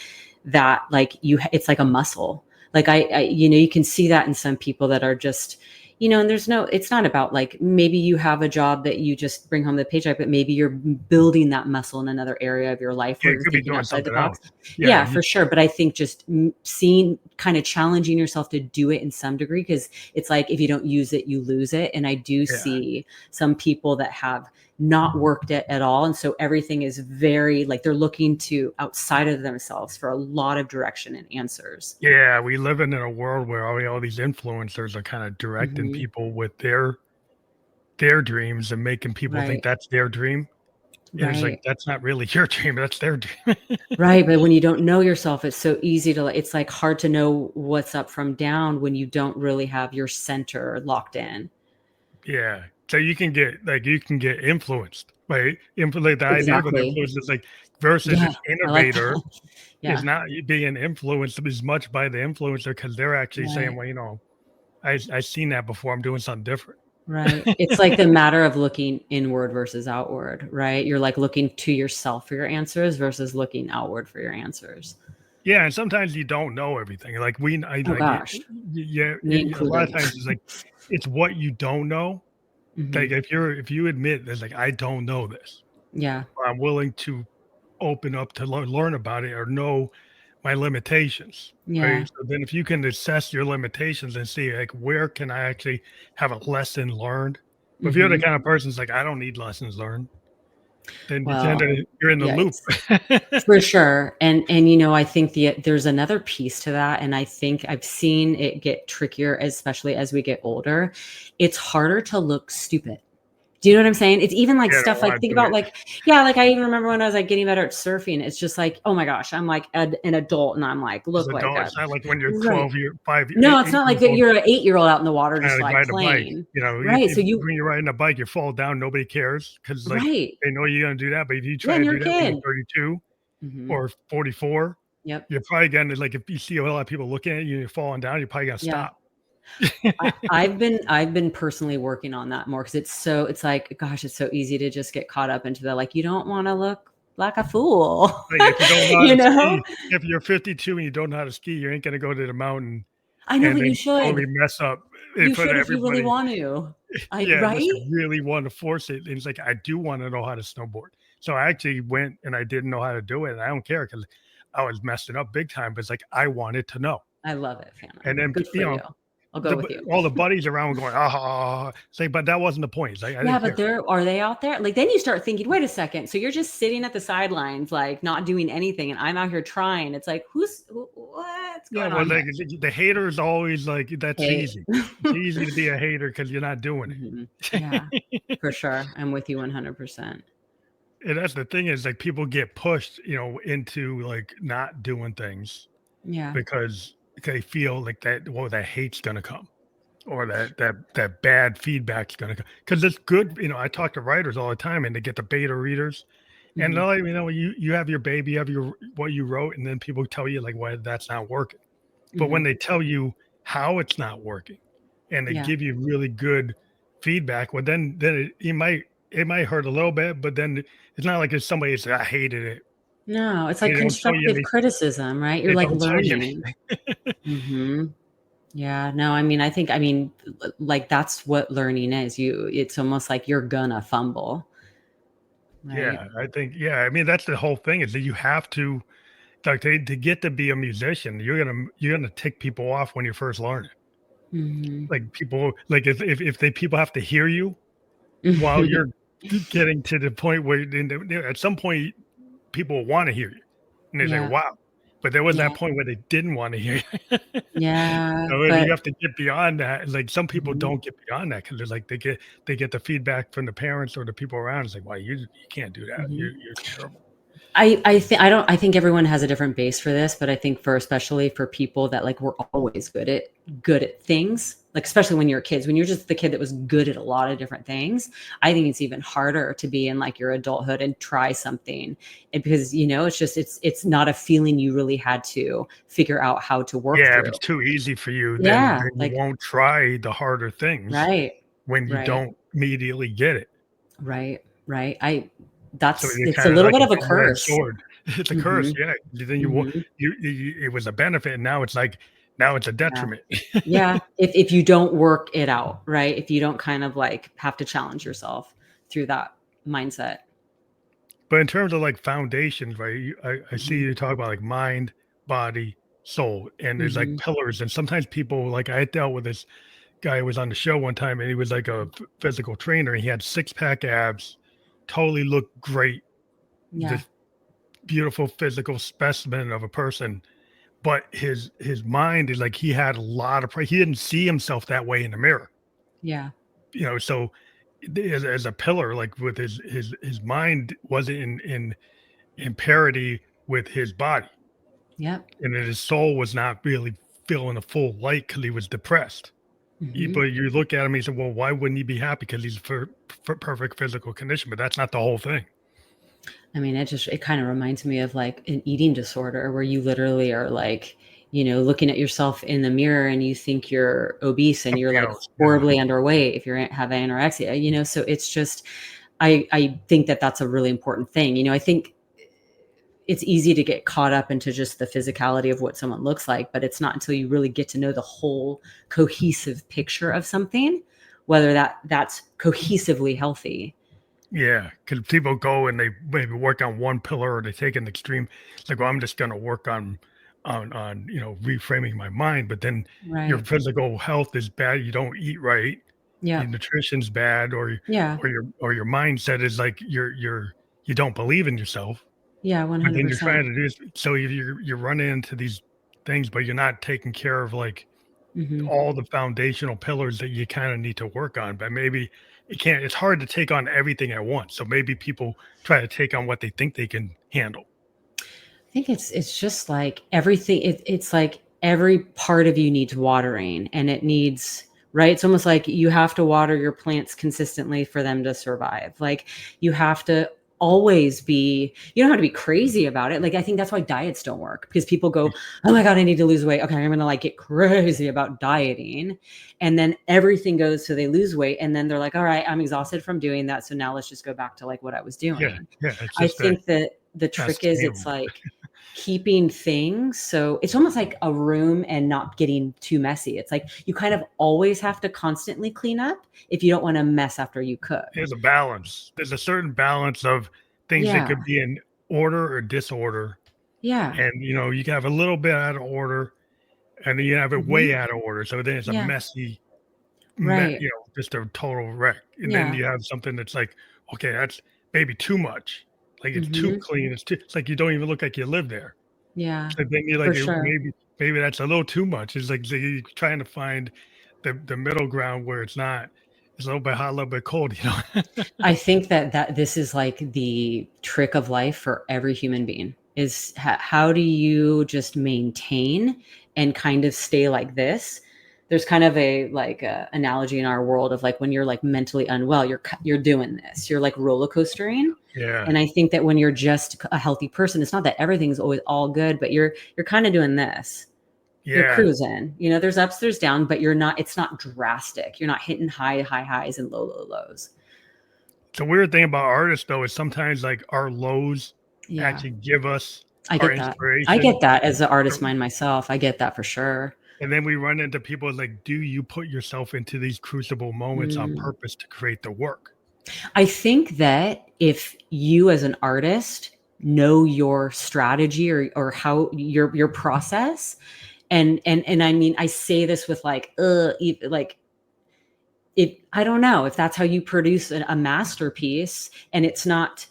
that like it's like a muscle. Like you can see that in some people that are just, and it's not about like maybe you have a job that you just bring home the paycheck, but maybe you're building that muscle in another area of your life Yeah, where it you're could be thinking doing outside the something box. else. Yeah, Yeah, for sure. But I think just seeing, kind of challenging yourself to do it in some degree, because it's like if you don't use it, you lose it. And I do yeah. see some people that have not worked it at all. And so everything is very like they're looking to outside of themselves for a lot of direction and answers. Yeah, we live in a world where all these influencers are kind of directing Hmm. people with their dreams and making people think Right. that's their dream. And it's like Right. that's not really your dream, that's their dream. Right. But when you don't know yourself, it's so easy to, it's like hard to know what's up from down when you don't really have your center locked in. Yeah. So you can get influenced, right? Like the idea of an Exactly. influence is like versus Yeah. an I like innovator that. is Yeah. not being influenced as much by the influencer because they're actually saying, Right. well, I've seen that before. I'm doing something different. Right. It's like the matter of looking inward versus outward, right? You're like looking to yourself for your answers versus looking outward for your answers. Yeah, and sometimes you don't know everything. Like I Oh like it. gosh, Yeah, me a lot of included. times it's like it's what you don't know. Like Hmm. if you admit there's like I don't know this, Yeah. or I'm willing to open up to learn about it or know my limitations, right? Yeah. So then if you can assess your limitations and see like where can I actually have a lesson learned. But if you're the Hmm. kind of person that's like I don't need lessons learned, then you tend Well, to you're in the yeah, loop. it's for sure. And I think there's another piece to that, and I think I've seen it get trickier, especially as we get older. It's harder to look stupid. Do you know what I'm saying? It's even like Yeah, I don't stuff like want to think do about it. like, yeah, like I even remember when I was like getting better at surfing. It's just like, oh my gosh, I'm like an adult and I'm like, As look an like adult, a it's not like when you're right. 12 year 5 No, it's 8 not like years that old you're an 8-year-old out in the water trying just to like ride a bike. playing. If Right. So when you're riding a bike, you fall down, nobody cares because like right. they know you're gonna do that. But if you Yeah, try and to you're do a that when you're kid. 32 Hmm. or 44, Yep. you're probably gonna like if you see a lot of people looking at you and you're falling down, you're probably gonna Yeah. stop. I've been personally working on that more because it's like, gosh, it's so easy to just get caught up into the like, you don't want to look like a fool. Like if you don't know how you to know? ski, if you're 52 and you don't know how to ski, you ain't gonna go to the mountain I know, and but you then totally should. mess up in You front of should if you really everybody. want to. Yeah, unless Right? you really want to force it. And it's like, I do want to know how to snowboard. So I actually went and I didn't know how to do it. And I don't care because I was messing up big time. But it's like, I wanted to know. I love it, Fanna. And then, Good for you. I'll go with you. all the buddies around were going, say, but that wasn't the point. It's like, I Yeah, didn't but care. are they out there? Like then you start thinking, wait a second. So you're just sitting at the sidelines, like not doing anything, and I'm out here trying. It's like, what's Yeah, going well, on here? like the haters always like, that's Hey. easy. It's easy to be a hater because you're not doing Mhm. Yeah, it. for sure. I'm with you 100%. And that's the thing is like people get pushed, into like not doing things Yeah. because they feel like that hate's gonna come or that bad feedback's gonna come. Because it's good, I talk to writers all the time and they get the beta readers and Mhm. they'll let me know you have your baby, you have your what you wrote, and then people tell you like why that's not working. But when Mhm. they tell you how it's not working and they Yeah. give you really good feedback, well then it might hurt a little bit, but then it's not like it's somebody that's I hated it. No, it's like They don't tell you constructive any criticism, right? You're they like don't tell you learning. anything. Mhm. Yeah, no, I mean, like that's what learning is. It's almost like you're gonna fumble, right? Yeah, I think I mean, that's the whole thing is that you have to like to get to be a musician, you're gonna tick people off when you're first learning. Mhm. Like people like if they people have to hear you while you're getting to the point where at some point people want to hear you. And they say, Yeah. wow. but there was Yeah. that point where they didn't want to hear you. Yeah. So, and you But have to get beyond that. Like some people mhm, don't get beyond that because they're like they get the feedback from the parents or the people around. It's like, why you can't do that? mhm. You're terrible. I think everyone has a different base for this, but I think for especially for people that like were always good at things, like especially when you're kids, when you're just the kid that was good at a lot of different things, I think it's even harder to be in like your adulthood and try something. And because it's not a feeling you really had to figure out how to work Yeah, if through. it's too easy for you, then Yeah, you like won't try the harder things right, when you right, don't immediately get it. right, right. I So that's you're it's a kind of little like bit a of a double-edged curse. sword. It's a curse, Mhm, yeah. Then mhm. it was a benefit, and now it's like now it's a Yeah. detriment. Yeah, if you don't work it out, right? If you don't kind of like have to challenge yourself through that mindset. But in terms of like foundations, right? I see Mhm, you talk about like mind, body, soul, and there's like mhm, pillars. And sometimes people like I dealt with this guy who was on the show one time, and he was like a physical trainer. He had 6 pack abs, totally looked great, yeah, this beautiful physical specimen of a person. But his mind is like he had a lot of he didn't see himself that way in the mirror, yeah, so as a pillar, like with his mind wasn't in parity with his body, yep, and then his soul was not really feeling a full light because he was depressed. mhm. But you look at him, he said, "Well, why wouldn't he be happy? Because he's for perfect physical condition." But that's not the whole thing. I mean, it kind of reminds me of like an eating disorder where you literally are like, looking at yourself in the mirror and you think you're obese and you're Something like else, yeah, horribly underweight if you're having anorexia, so it's just I think that that's a really important thing. I think it's easy to get caught up into just the physicality of what someone looks like, but it's not until you really get to know the whole cohesive picture of something, whether that's cohesively healthy. yeah. Because people go and they maybe work on one pillar or they take an extreme, like, well, I'm just going to work on reframing my mind, but then your Right. physical health is bad. You don't eat right, Yeah. your nutrition's bad, Yeah. or your mindset is like you don't believe in yourself. Yeah. But then you're 100%. trying to do this, so you're running into these things, but you're not taking care of like Hmm. all the foundational pillars that you kind of need to work on. But maybe it's hard to take on everything at once. So maybe people try to take on what they think they can handle. I think it's just like everything. It's like every part of you needs watering, and it needs right. It's almost like you have to water your plants consistently for them to survive. Like you have to always be. You don't have to be crazy about it. Like I think that's why diets don't work because people go, "Oh my god, I need to lose weight. Okay, I'm gonna like get crazy about dieting," and then everything goes so they lose weight, and then they're like, "All right, I'm exhausted from doing that, so now let's just go back to like what I was Yeah, doing." yeah. It's I just that think that the trick is it's sustainable. like keeping things so it's almost like a room and not getting too messy. It's like you kind of always have to constantly clean up if you don't want to mess after you cook. There's a balance. There's a certain balance of things that Yeah. could be in order or disorder, Yeah. and you can have a little bit out of order, and then you have it Mhm. way out of order. So then it's a Yeah. messy Right. just a total wreck. And then Yeah. you have something that's like, okay, that's maybe too much. Like it's too Mhm. clean. It's like you don't even look like you live there. Yeah. So then you're like, For sure. maybe that's a little too much. It's like so you're trying to find the middle ground where it's a little bit hot, a little bit cold. I think that this is like the trick of life for every human being is how do you just maintain and kind of stay like this. There's kind of a like a analogy in our world of like when you're like mentally unwell, you're doing this, you're like roller coastering. Yeah. And I think that when you're just a healthy person, it's not that everything's always all good, but you're kind of doing this. You're Yeah. cruising. There's ups, there's down, but it's not drastic. You're not hitting high highs and low lows. The weird thing about artists though is sometimes like our lows Yeah. actually give us I our get that. I get inspiration. that as an artist mind myself. I get that for sure. And then we run into people like, do you put yourself into these crucible moments on Mm. purpose to create the work? I think that if you as an artist know your strategy or how your process and I mean I say this with like like if I don't know if that's how you produce a masterpiece and it's not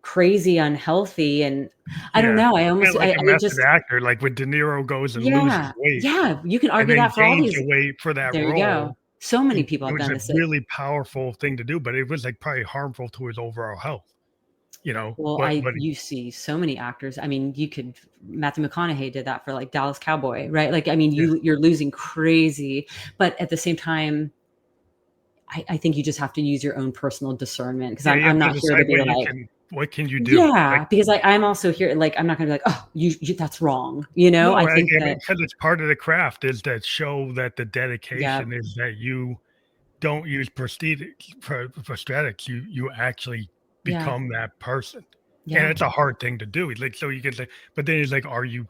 crazy unhealthy, and I don't Yeah. know, Kinda like a I method just actor, like when De Niro goes and loses yeah, weight yeah, you can and argue then that for all gains these. the weight for that There you role. go. So many And people it have was done a this. really powerful thing to do, but it was, like, probably harmful to his overall health, you know? Well, But you see so many actors. I mean, you could Matthew McConaughey did that for like Dallas Cowboy, right? Like, I mean, yeah. you're losing crazy, but at the same time, I think you just have to use your own personal discernment because Yeah, you I'm have to not here to decide be like, what can you do? Like, yeah, because I'm also here, like, I'm not gonna be like, oh, that's wrong. I no, think I mean, that, because it's part of the craft is that show that the yeah, dedication is that you don't use prestige for prosthetics, you actually yeah, become that person, and yeah. it's a hard thing to do, like, so you can say but then it's like, are you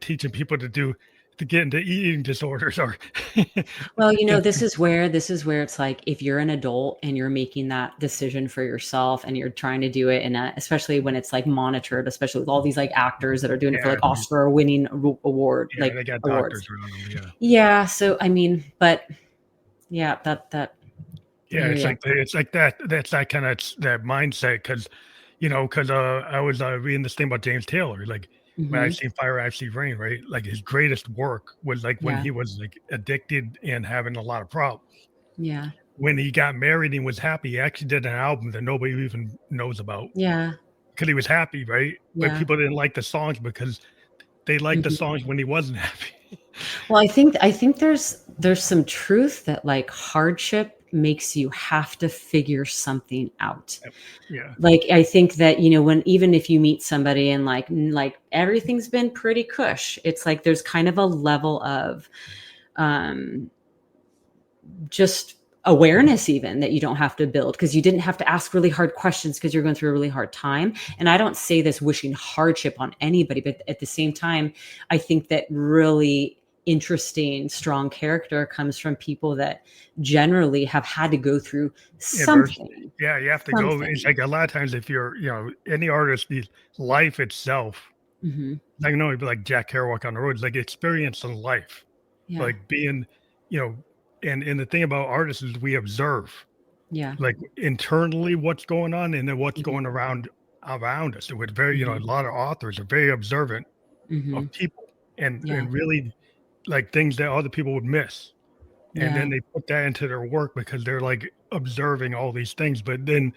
teaching people to get into eating disorders or Well, it's this is where it's like if you're an adult and you're making that decision for yourself and you're trying to do it in a, especially when it's like monitored, especially with all these like actors that are doing it for yeah, like Oscar winning yeah, they like got awards. doctors around them, yeah. Yeah, so I mean, but yeah, that I Yeah, hear you. it's like that that's that kinda that mindset because I was, reading this thing about James Taylor, like, when I've Mhm. seen fire, I've seen rain, right? Like, his greatest work was, like, when Yeah. he was, like, addicted and having a lot of problems. Yeah. When he got married and was happy, he actually did an album that nobody even knows about Yeah. because he was happy, right? But Yeah. people didn't like the songs because they liked the Mhm. songs when he wasn't happy. Well, I think there's some truth that like hardship makes you have to figure something out. Yep. Yeah. Like, I think that, when even if you meet somebody and like everything's been pretty cush, it's like there's kind of a level of um just awareness even that you don't have to build because you didn't have to ask really hard questions because you're going through a really hard time. And I don't say this wishing hardship on anybody, but at the same time, I think that really interesting, strong character comes from people that generally have had to go through Adversity. something. Yeah, you have to go it's Something. like a lot of times if you're, any artist, the life itself, Hmm. like, no, it'd be like Jack Kerouac on the road, it's like experience in life, Yeah. like being, you know, and the thing about artists is we observe, Yeah. like internally what's going on and then what's Hmm. going around us. And we're very, a Hmm. lot of authors are very observant Hmm. of people Yeah. and really like things that other people would miss. And Yeah. then they put that into their work because they're like observing all these things, but then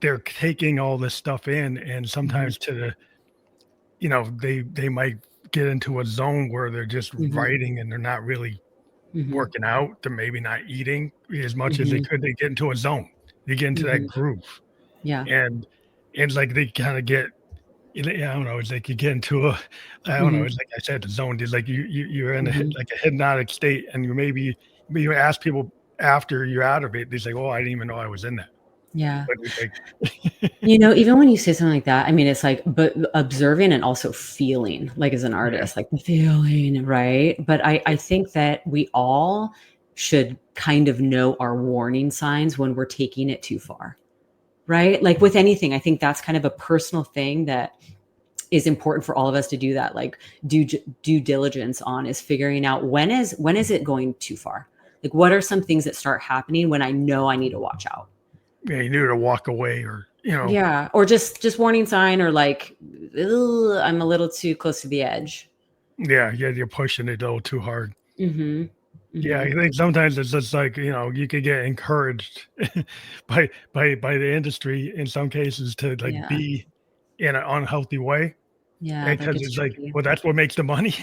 they're taking all this stuff in and Hmm. sometimes to the they might get into a zone where they're just Hmm. writing and they're not really Hmm. working out, they're maybe not eating as much as they Hmm. could. They get into a zone. They get into that Hmm. groove. Yeah. And it's like they kinda get I don't know, it's like you get into a I don't know, Hmm. it's like I said, the zone. It's like you're in a Hmm. like a hypnotic state and you ask people after you're out of it, they say, "Oh, I didn't even know I was in that." Yeah. But it's like Even when you say something like that, I mean, it's like, but observing and also feeling, like as an yeah, artist, like the feeling, right? But I think that we all should kind of know our warning signs when we're taking it too far, right? Like with anything, I think that's kind of a personal thing that is important for all of us to do that, like due diligence on is figuring out when is it going too far? Like, what are some things that start happening when I know I need to watch out? yeah, you knew to walk away or, Yeah, or just warning sign or like, "Ugh, I'm a little too close to the edge." yeah, you're pushing it a little too hard. Mhm. Yeah, I Mhm. think sometimes it's just like, you could get encouraged by the industry in some cases to like Yeah. be in an unhealthy way Yeah, that because gets it's like, tricky. well, that's what makes the money.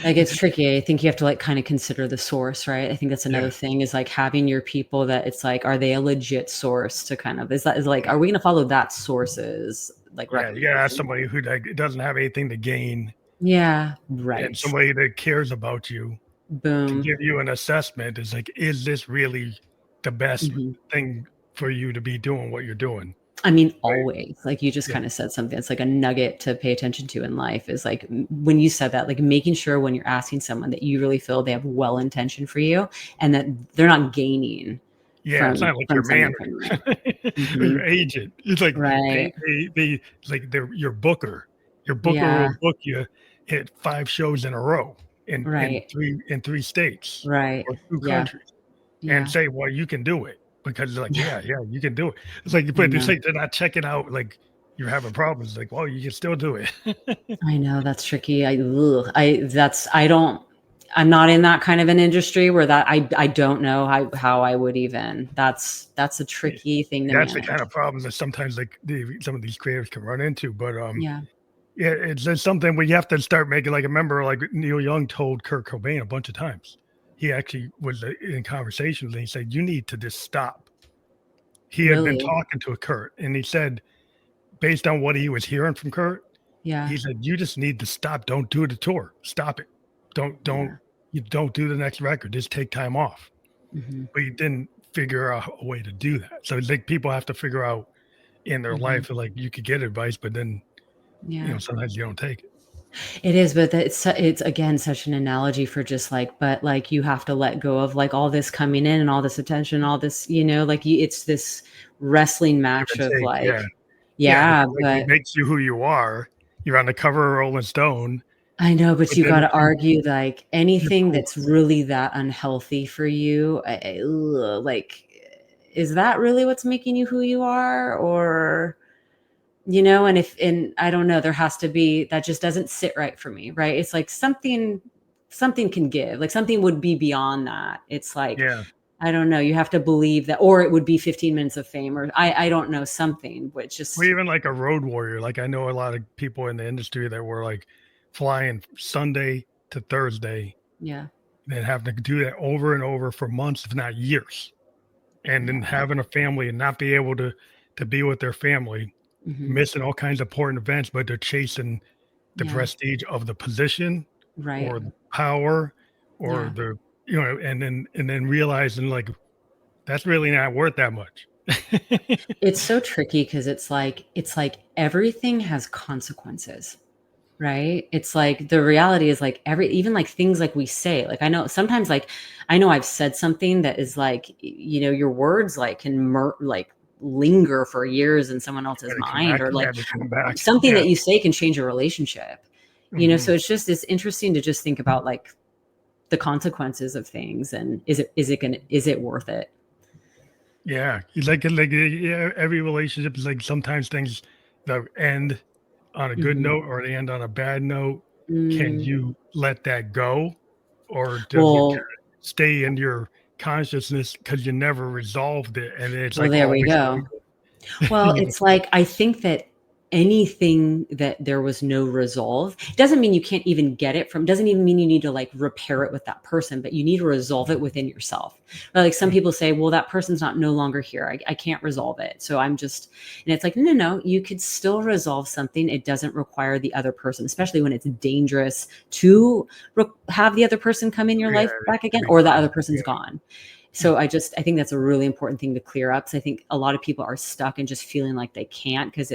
That gets tricky. I think you have to, like, kinda consider the source, right? I think that's Yeah, another thing is, like, having your people that it's like, are they a legit source to kind of is like, are we gonna follow that source's, like, yeah, you gotta ask recommendation? somebody who like doesn't have anything to gain Yeah, and right. somebody that cares about you to Boom. give you an assessment is like, is this really the best Mhm. thing for you to be doing what you're doing? I mean, Right? always. Like, you just Yeah. kinda said something. It's like a nugget to pay attention to in life is like when you said that, like making sure when you're asking someone that you really feel they have well intention for you and that they're not gaining Yeah, it's not like your something manager from you. or your Mhm. agent. It's like Right. they it's like they're your booker. Your booker Yeah. will book you hit 5 shows in a row Right. 3 states Right. or 2 Yeah. countries and Yeah. say, "Well, you can do it." Because they're like, Yeah. "Yeah, yeah, you can do it." It's like I but it's know. like they're not checking out, like, you're having problems. Like, well, you can still do it. I know that's tricky. I'm not in that kind of an industry where I don't know how I would even, that's a tricky thing to That's the kind manage. of problems that sometimes like some of these creators can run into. But Yeah. yeah, it's just something where you have to start making. Like, I remember, like Neil Young told Kurt Cobain a bunch of times. He actually was in conversations, and he said, "You need to just stop." He had been Really? talking to a Kurt, and he said, based on what he was hearing from Kurt, Yeah. he said, "You just need to stop. Don't do the tour. Stop it. Don't Yeah. you don't do the next record. Just take time off." Mhm. But he didn't figure out a way to do that. So it's like people have to figure out in their Mhm. life, like you could get advice, but then Yeah. sometimes you don't take it. It is, but it's again such an analogy for just like, but like you have to let go of like all this coming in and all this attention, all this, like it's this wrestling Give match and of take, yeah, like, yeah, yeah, because like it but makes you who you are. You're on the cover of Rolling Stone, I know, but but you then got if to argue like you anything prove, that's really that unhealthy for you, like, is that really what's making you who you are? Or, and I don't know, there has to be, that just doesn't sit right for me, right? It's like something can give, like something would be beyond that. It's like, yeah. I don't know, you have to believe that, or it would be 15 minutes of fame, or I don't know, something, which Or just, even like a road warrior. Like I know a lot of people in the industry that were like flying Sunday to Thursday yeah, and having to do that over and over for months, if not years. And then yeah, having a family and not be able to be with their family, hmm, missing all kinds of important events, but they're chasing the yeah, prestige of the position right, or the power or yeah. and then realizing like that's really not worth that much. It's so tricky because it's like everything has consequences, right? It's like the reality is like even like things like we say, like I know sometimes like I know I've said something that is like, your words like can like linger for years in someone else's And it come mind, back, or yeah, like they come back. something Yeah. that you say can change a relationship. Mhm. So it's interesting to just think about like the consequences of things, and is it worth it? Yeah. It's like yeah, every relationship is like sometimes things that end on a good Hmm. note or they end on a bad note. Can Mm, you let that go? Or does it well, kinda stay in your consciousness because you never resolved it and it's well, like there we always go. lingering? Well, You know? it's like I think that anything that there was no resolve doesn't mean you can't even get it from, doesn't even mean you need to like repair it with that person, but you need to resolve it within yourself. Or like some Mm, people say, well, that person's not no longer here. I can't resolve it. So I'm just, and it's like, no, no, no, you could still resolve something. It doesn't require the other person, especially when it's dangerous to have the other person come in your yeah, life back to again, be or the other gone. person's Yeah. gone. So I think that's a really important thing to clear up. So I think a lot of people are stuck and just feeling like they can't because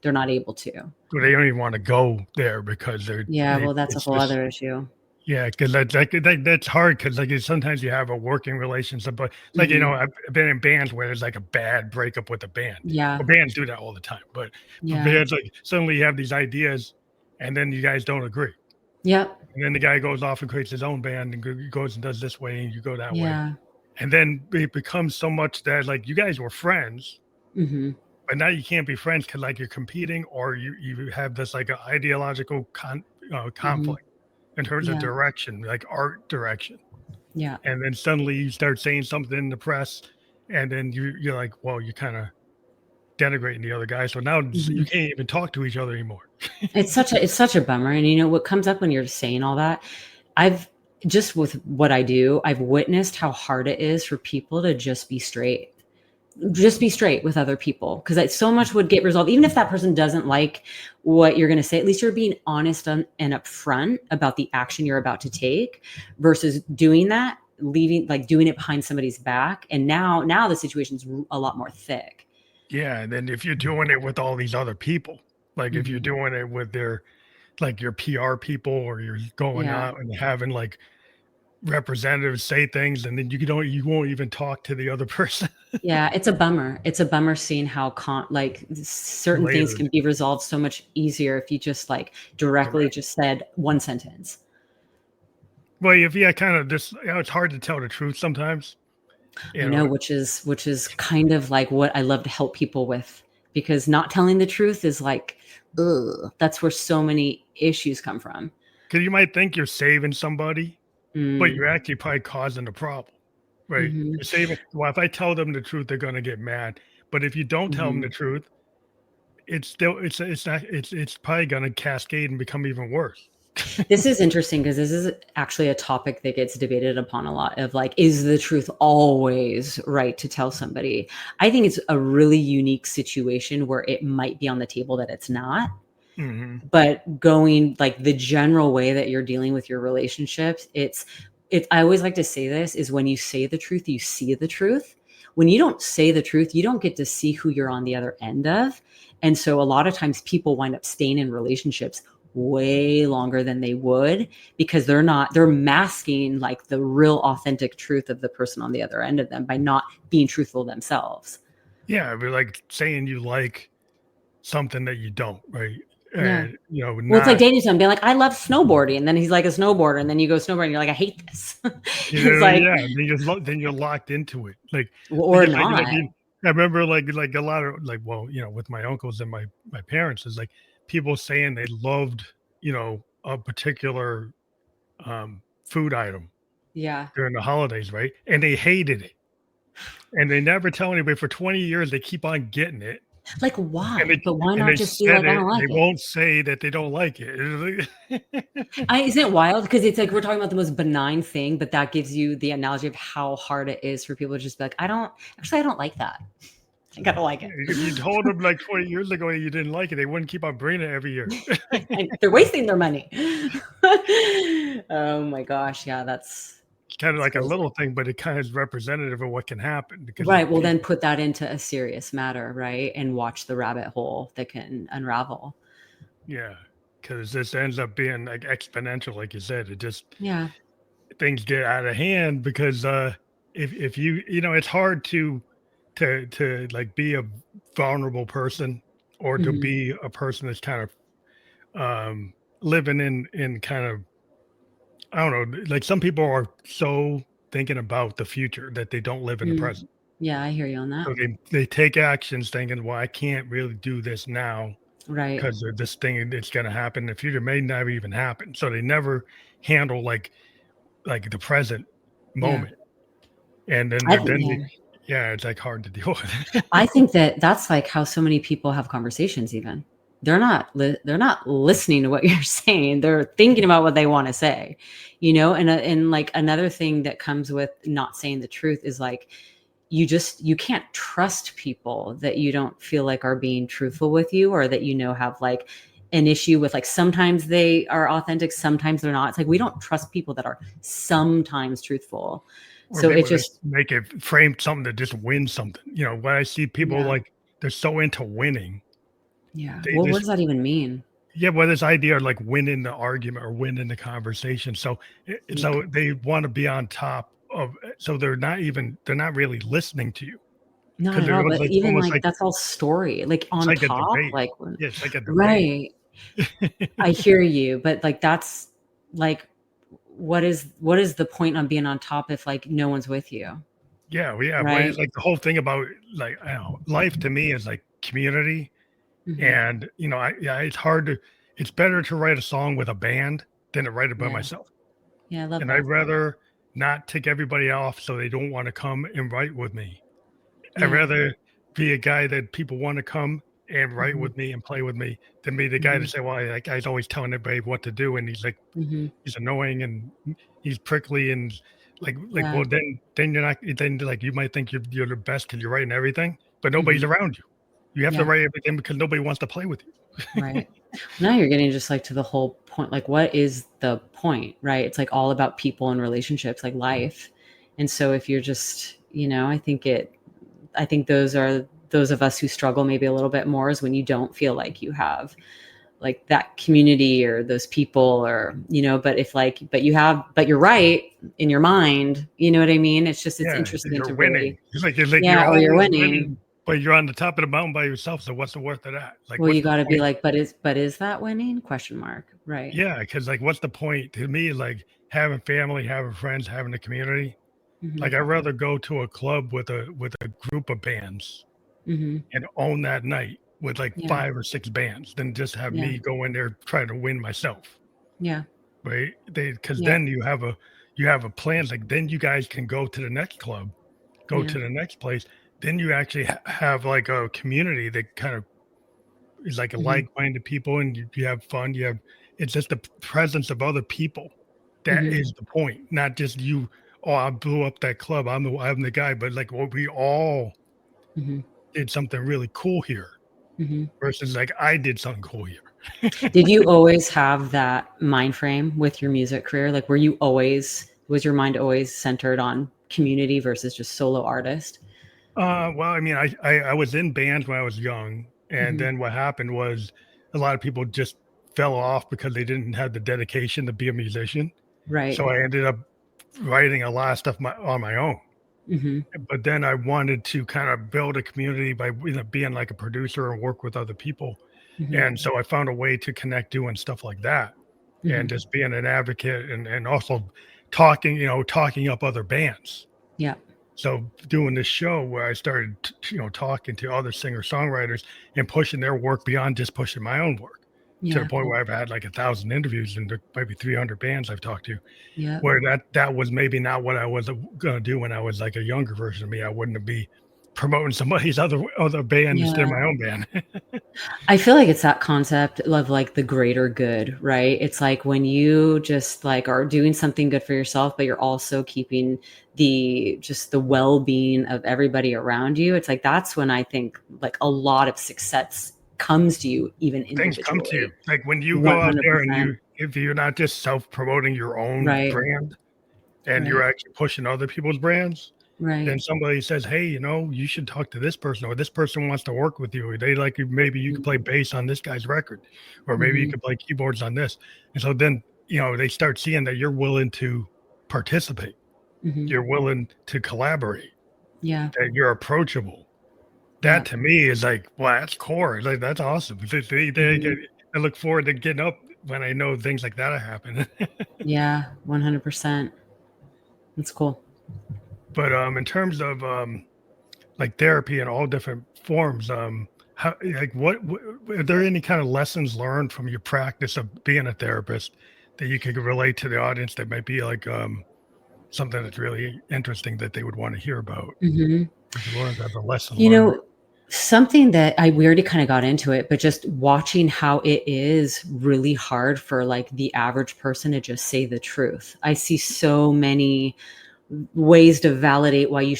they're not able to. So they don't even wanna go there because Yeah, well, that's a it's whole just other issue. yeah, because that's hard because like, sometimes you have a working relationship, but, like, Mhm. I've been in bands where there's, like, a bad breakup with a band. Yeah. Well, bands do that all the time, but for Yeah. bands, like, suddenly you have these ideas, and then you guys don't agree, Yep. and then the guy goes off and creates his own band and goes and does this way, and you go that way, Yeah. and then it becomes so much that, like, you guys were friends, Mhm. but now you can't be friends because like, you're competing or you have this, like, a ideological Mhm. conflict in terms of Yeah. direction, like art direction. Yeah. And then suddenly you start saying something in the press, and then you're like, well, you're kind of denigrating the other guy. So now you Mhm. can't even talk to each other anymore. It's such a bummer, and what comes up when you're saying all that, I've just with what I do, I've witnessed how hard it is for people to just be straight with other people, because so much would get resolved even if that person doesn't like what you're going to say. At least you're being honest and upfront about the action you're about to take, versus doing that, leaving, like doing it behind somebody's back, and now the situation's a lot more thick. Yeah, and then if you're doing it with all these other people, like if you're Hmm. doing it with their like your PR people, or you're going Yeah. out and having like representatives say things, and then you won't even talk to the other person Yeah, it's a bummer seeing how like certain things later. can be resolved so much easier if you just like directly Direct. just said one sentence. Well, if yeah, kind of just it's hard to tell the truth sometimes. I You know, know, which is kind of like what I love to help people with, because not telling the truth is like, ugh, that's where so many issues come from. Because you might think you're saving somebody, but Mm, you're actually probably causing the problem, right? mhm, You're saving. Well, if I tell them the truth, they're gonna get mad. But if you don't tell them the mhm. truth, it's still it's not it's probably gonna cascade and become even worse. This is interesting because this is actually a topic that gets debated upon a lot of like, is the truth always right to tell somebody? I think it's a really unique situation where it might be on the table that it's not. Hmm. But going like the general way that you're dealing with your relationships, it's I always like to say this is when you say the truth, you see the truth. When you don't say the truth, you don't get to see who you're on the other end of. And so a lot of times people wind up staying in relationships way longer than they would because they're masking like the real authentic truth of the person on the other end of them by not being truthful themselves. Yeah, but like saying you like something that you don't, right? Yeah. And Well, it's like not dating someone being like, I love snowboarding. And then he's like a snowboarder. And then you go snowboarding and you're like, I hate this. It's like, yeah, then you're locked into it. Like or it's like not. I remember like a lot of like well, with my uncles and my parents is like people saying they loved, a particular food item Yeah. during the holidays, right? And they hated it. And they never tell anybody for 20 years they keep on getting it. Like, And why? they But why and not they just be said like, I it, don't they like it? won't say that they don't like it. Isn't it wild? Because it's like we're talking about the most benign thing, but that gives you the analogy of how hard it is for people to just be like, I don't like that. I gotta like it. If you told them like 20 years ago you didn't like it, they wouldn't keep on bringing it every year. And they're wasting their money. Oh my gosh. Yeah, It's kind of that's like a crazy. little thing, but it kind of is representative of what can happen because Right. Well, then people, put that into a serious matter, right? And watch the rabbit hole that can unravel. yeah, because this ends up being like exponential, like you said. It just Yeah. things get out of hand because if it's hard to like be a vulnerable person or to Mhm. be a person that's kind of living in kind of I don't know, like some people are so thinking about the future that they don't live in the Mm. present. Yeah, I hear you on that. So they take actions thinking, well, I can't really do this now Right. because of this thing that's going to happen in the future may never even happen. So they never handle like the present Yeah. moment, and then I they're think then yeah. they, yeah, it's like hard to deal with. I think that that's like how so many people have conversations even. They're not listening to what you're saying. They're thinking about what they want to say. And like another thing that comes with not saying the truth is like you can't trust people that you don't feel like are being truthful with you or that have like an issue with like sometimes they are authentic, sometimes they're not. It's like we don't trust people that are sometimes truthful. Or So it people just just make it frame something to just win something. When I see people yeah. like they're so into winning, Yeah. they Well, what just does that even mean? yeah, well, this idea of like winning the argument or winning the conversation. So, Deep. so they want to be on top of. So they're not really listening to you Not because at they're all, but like even, almost like, like that's all story, like, it's on like a top, debate. like Yeah, it's like a debate. right. I hear you, but, like, that's like, what is the point on being on top if, like, no one's with you, Yeah, well, yeah, but right? it's like the whole thing about like I don't know, life to me is like community, Mhm. and yeah, it's hard to. It's better to write a song with a band than to write it by Yeah. myself. Yeah, I love And I'd that. rather not tick everybody off so they don't want to come and write with me. I'd Yeah. rather be a guy that people want to come and write Mhm. with me and play with me than be the guy to Mhm. say, well, that guy's always telling everybody what to do. And he's like, Mhm. he's annoying and he's prickly and Yeah. well, then you're not, then like, you might think you're the best because you're writing everything, but nobody's Mhm. around you. You have to Yeah. write everything because nobody wants to play with you. Right. Now you're getting just, like, to the whole point, like, what is the point, right? It's, like, all about people and relationships, like life, and so if you're just I think those of us who struggle maybe a little bit more is when you don't feel like you have like that community or those people or but you're right in your mind, you know what I mean? It's Yeah, interesting you're to winning. really It's like you're yeah, or you're always winning. winning, but you're on the top of the mountain by yourself. So what's the worth of that? Like, Well, what's you the got to be point? like, but is that winning? Question mark. Right. Yeah, because like, what's the point to me? Like having family, having friends, having a community. Hmm. Like I'd rather go to a club with a group of bands Hmm. and own that night with like Yeah. 5 or 6 bands than just have Yeah. me go in there trying to win myself, Yeah. right? Because Yeah. then you have a plan. Like then you guys can go to the next club, go Yeah. to the next place. Then you actually have like a community that kind of is like a Mhm. like-minded people, and you have fun. You have it's just the presence of other people that Mhm. is the point, not just you. Oh, I blew up that club. I'm the guy, but like, well, we all Mhm. did something really cool here Mhm. versus like I did something cool here. Did you always have that mind frame with your music career? Like, was your mind always centered on community versus just solo artist? Well, I mean, I was in bands when I was young, and Mhm. then what happened was a lot of people just fell off because they didn't have the dedication to be a musician. Right. So I ended up writing a lot of stuff on my own. Mhm. But then I wanted to kind of build a community by being like a producer and work with other people. Mhm. And so I found a way to connect doing stuff like that and Mhm. just being an advocate and also talking, talking up other bands. Yeah. So doing this show where I started, talking to other singer-songwriters and pushing their work beyond just pushing my own work to the Yeah. point where I've had like 1,000 interviews and there might be 300 bands I've talked to, Yeah. where that was maybe not what I was gonna do when I was like a younger version of me. I wouldn't be promoting somebody's other band instead of Yeah. my own band. I feel like it's that concept of like the greater good, right? It's like when you just like are doing something good for yourself, but you're also keeping the well-being of everybody around you. It's like that's when I think like a lot of success comes to you even Things come to you. individually. Like when you go out there and 100%. if you're not just self-promoting your own Right. brand and you're Right. actually pushing other people's brands, then Right. somebody says, "Hey, you should talk to this person, or this person wants to work with you. Or they like you. Maybe you could play bass on this guy's record, or maybe you Mhm. could play keyboards on this." And so then, they start seeing that you're willing to participate, Mhm. you're willing to collaborate, Yeah. that you're approachable. That Yeah. to me is like, well, that's core. Like that's awesome. Mhm. I look forward to getting up when I know things like that happen. Yeah. 100%. That's cool. But in terms of like therapy in all different forms, how like what are there any kind of lessons learned from your practice of being a therapist that you could relate to the audience that might be like something that's really interesting that they would want to hear about? Mhm. Did you learn as a lesson You learned? know, something that we already kind of got into it, but just watching how it is really hard for like the average person to just say the truth. I see so many ways to validate why you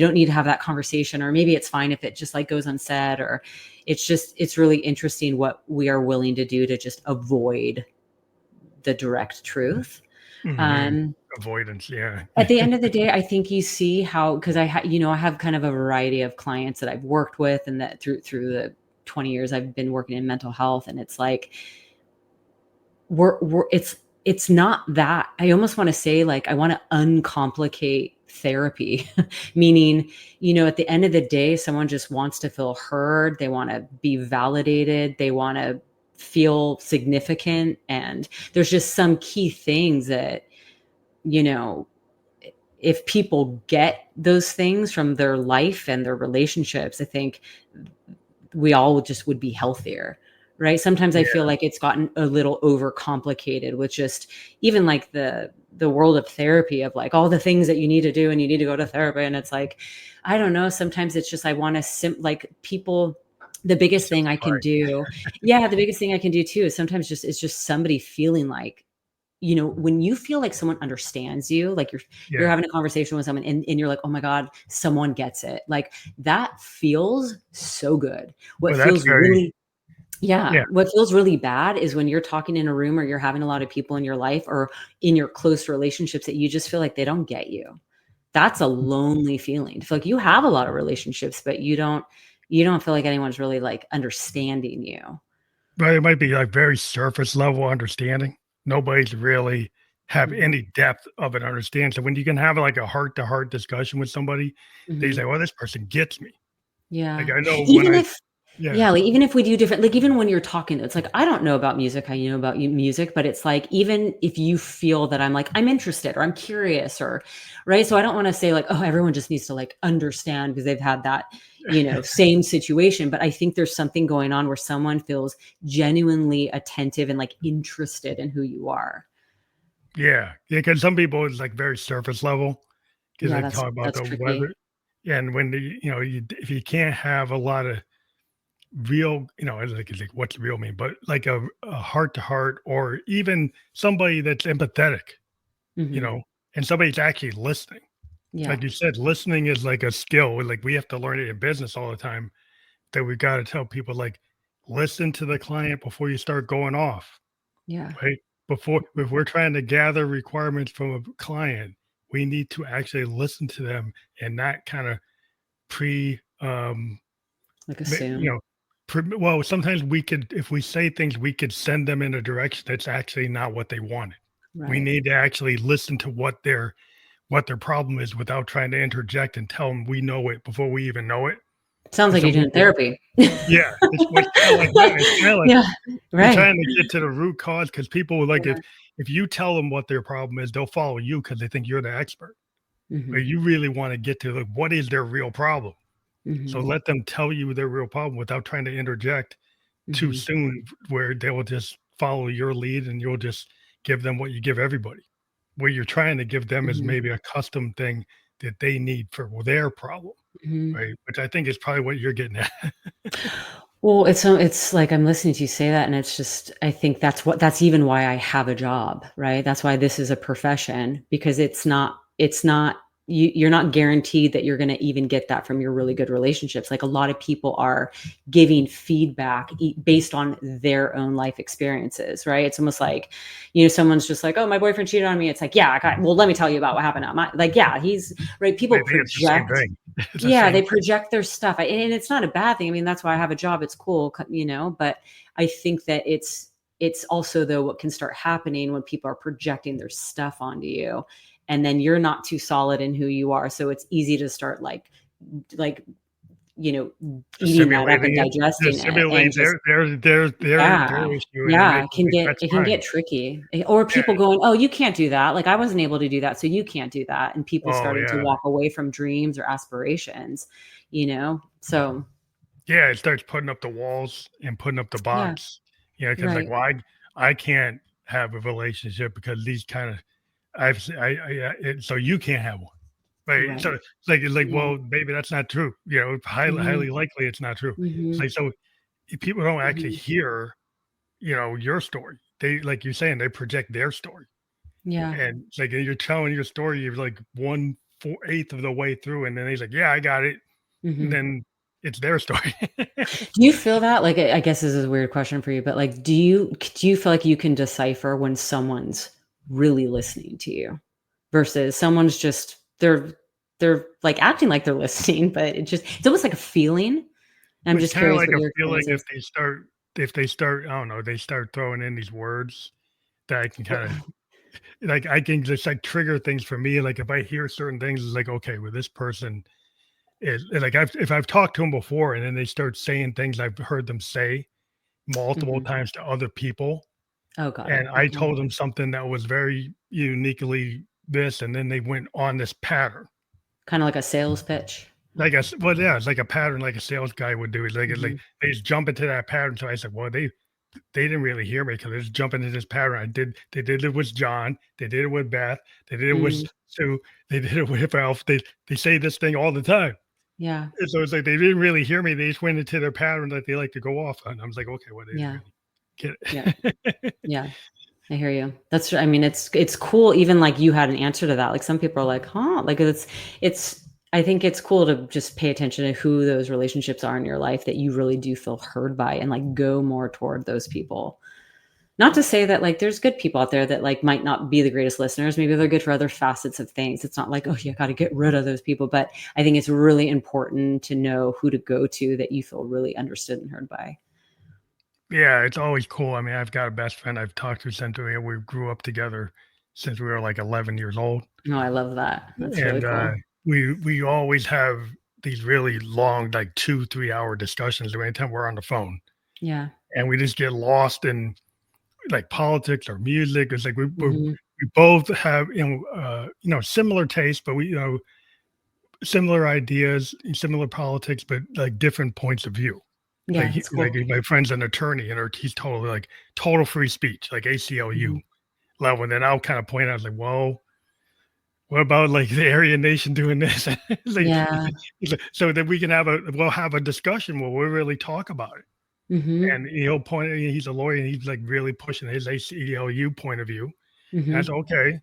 don't need to have that conversation, or maybe it's fine if it just like goes unsaid, or it's really interesting what we are willing to do to just avoid the direct truth. Hmm. Um, Avoidance, yeah. At the end of the day, I think you see how, because I have kind of a variety of clients that I've worked with, and that through the 20 years I've been working in mental health, and it's like we're it's not that. I almost want to say like I want to uncomplicate therapy, meaning, at the end of the day, someone just wants to feel heard, they want to be validated, they want to feel significant, and there's just some key things that, you know, if people get those things from their life and their relationships, I think we all just would be healthier. Right. Sometimes I feel Yeah. like it's gotten a little overcomplicated with just even like the world of therapy, of like all the things that you need to do and you need to go to therapy. And it's like, I don't know. Sometimes it's just, I want to like people, the biggest thing I can Simplify. do. Yeah. The biggest thing I can do too is sometimes just, it's just somebody feeling like, when you feel like someone understands you, like you're Yeah. having a conversation with someone, and you're like, oh my God, someone gets it. Like that feels so good. What Well, that's feels very, really Yeah. yeah. What feels really bad is when you're talking in a room, or you're having a lot of people in your life or in your close relationships that you just feel like they don't get you. That's a lonely feeling. To feel like you have a lot of relationships, but you don't feel like anyone's really like understanding you. But it might be like very surface level understanding. Nobody's really have Mhm. any depth of an understanding. So when you can have like a heart to heart discussion with somebody, they Mhm. say, "Well, this person gets me." Like Yeah. I know when Even I if Yeah. Yeah, like, even if we do different like, even when you're talking, it's like, I don't know about music how you know about music, but it's like, even if you feel that I'm like, I'm interested or I'm curious or right? So I don't wanna say like, "Oh, everyone just needs to, like, understand because they've had that, same situation," but I think there's something going on where someone feels genuinely attentive and, like, interested in who you are. Yeah. Yeah, because some people it's, like, very surface level because Yeah, they that's talk about that's the tricky. weather. Yeah, and when the if you can't have a lot of real, it's like, what's real mean? But like a heart to heart or even somebody that's empathetic, you Mhm. know, and somebody's actually listening. Yeah. Like you said, listening is like a skill. Like we have to learn it in business all the time that we gotta tell people, like, listen to the client before you start going off, Yeah. right? Before if we're trying to gather requirements from a client, we need to actually listen to them and not kinda pre Like, ma you assume. know, well, sometimes we could if we say things, we could send them in a direction that's actually not what they wanted. We Right. need to actually listen to what their problem is without trying to interject and tell them we know it before we even know it. Sounds Because like you're some doing people therapy. yeah, it's kinda like that. It's kinda like Yeah, you're right. trying to get to the root cause because people like Yeah. if you tell them what their problem is, they'll follow you because they think you're the expert. But Mhm, you really wanna get to, like, what is their real problem? So mhm, let them tell you their real problem without trying to interject too mhm, soon where they will just follow your lead and you'll just give them what you give everybody. What you're trying to give them is mhm, maybe a custom thing that they need for their problem, mhm. right? Which I think is probably what you're getting at. Well, it's like I'm listening to you say that, and it's just I think that's even why I have a job, right? That's why this is a profession because it's not you're not guaranteed that you're gonna even get that from your really good relationships. Like, a lot of people are giving feedback based on their own life experiences, right? It's almost like, someone's just like, "Oh, my boyfriend cheated on me." It's like, "Yeah, well, let me tell you about what happened." Like, yeah, he's right. I People think it's the same project thing. It's the yeah, same they thing. project their stuff, and it's not a bad thing. I mean, that's why I have a job. It's cool, but I think that it's also though what can start happening when people are projecting their stuff onto you, and then you're not too solid in who you are. So it's easy to start like you know eating that up and Simulating it. digesting Just it, and simulate just their yeah. issue and then Yeah, they think that that's it can fine. get tricky, or Yeah. people going, "Oh, you can't do that, like, I wasn't able to do that, so you can't do that," and people Oh, starting to yeah. walk away from dreams or aspirations, So Yeah, it starts putting up the walls and putting up the yeah, box. Because like, right. well, I can't have a relationship because these kinda I've s so you can't have one, right? So Right. it's like, Yeah. well, maybe that's not true, Mhm, highly likely it's not true. It's mhm, like, so if people don't actually mhm. hear, your story. They like you're saying, they project their story. Yeah. And it's like you're telling your story, you're like 1/4 of the way through, and then he's like, "Yeah, I got it." And Mhm. then it's their story. Do you feel that? Like, I guess this is a weird question for you, but, like, do you feel like you can decipher when someone's really listening to you versus someone's just they're, like, acting like they're listening, but it's almost like a feeling? I'm It's just kinda curious like what a your feeling experience is. if they start, I don't know, they start throwing in these words that I can kinda like, I can just, like, trigger things for me, like, if I hear certain things, it's like, "Okay, well, this person is" and, like, if I've talked to them before and then they start saying things I've heard them say multiple Mhm. times to other people, Oh, got it. and I Okay. told them something that was very uniquely this, and then they went on this pattern. Kinda like a sales pitch. Like a s well, yeah, it's like a pattern like a sales guy would do. It's like Mhm. they just jump into that pattern, so I said, "Well, they didn't really hear me because they just jump into this pattern. They did it with John, they did it with Beth, they did it with Mm, Sue, they did it with Ralph. They say this thing all the time." yeah, And so it's like they didn't really hear me. They just went into their pattern that they like to go off on. I was like, "Okay, well, they didn't yeah, really get yeah, it." yeah. I hear you. I mean, it's cool even, like, you had an answer to that, like, some people are like, "Huh?" Like, it's I think it's cool to just pay attention to who those relationships are in your life that you really do feel heard by and, like, go more toward those people. Not to say that, like, there's good people out there that, like, might not be the greatest listeners, maybe they're good for other facets of things. It's not like, "Oh, you gotta get rid of those people," but I think it's really important to know who to go to that you feel really understood and heard by. Yeah, it's always cool. I mean, I've got a best friend I've talked to since we grew up together since we were like 11 years old. Oh, I love that. That's really And cool. we always have these really long, like 2, 3 hour discussions anytime we're on the phone, Yeah. and we just get lost in like politics or music. It's like Mhm. we both have similar tastes, but we similar ideas, similar politics, but like different points of view. Yeah, that's Like cool. my friend's an attorney, and he's totally like total free speech, like ACLU Mhm. level. And then I'll kind of point out like, well, what about like the Aryan nation doing this? Yeah. So that we can we'll have a discussion where we really talk about it. Mhm. And he'll point. He's a lawyer, and he's like really pushing his ACLU point of view. And that's Mhm. okay.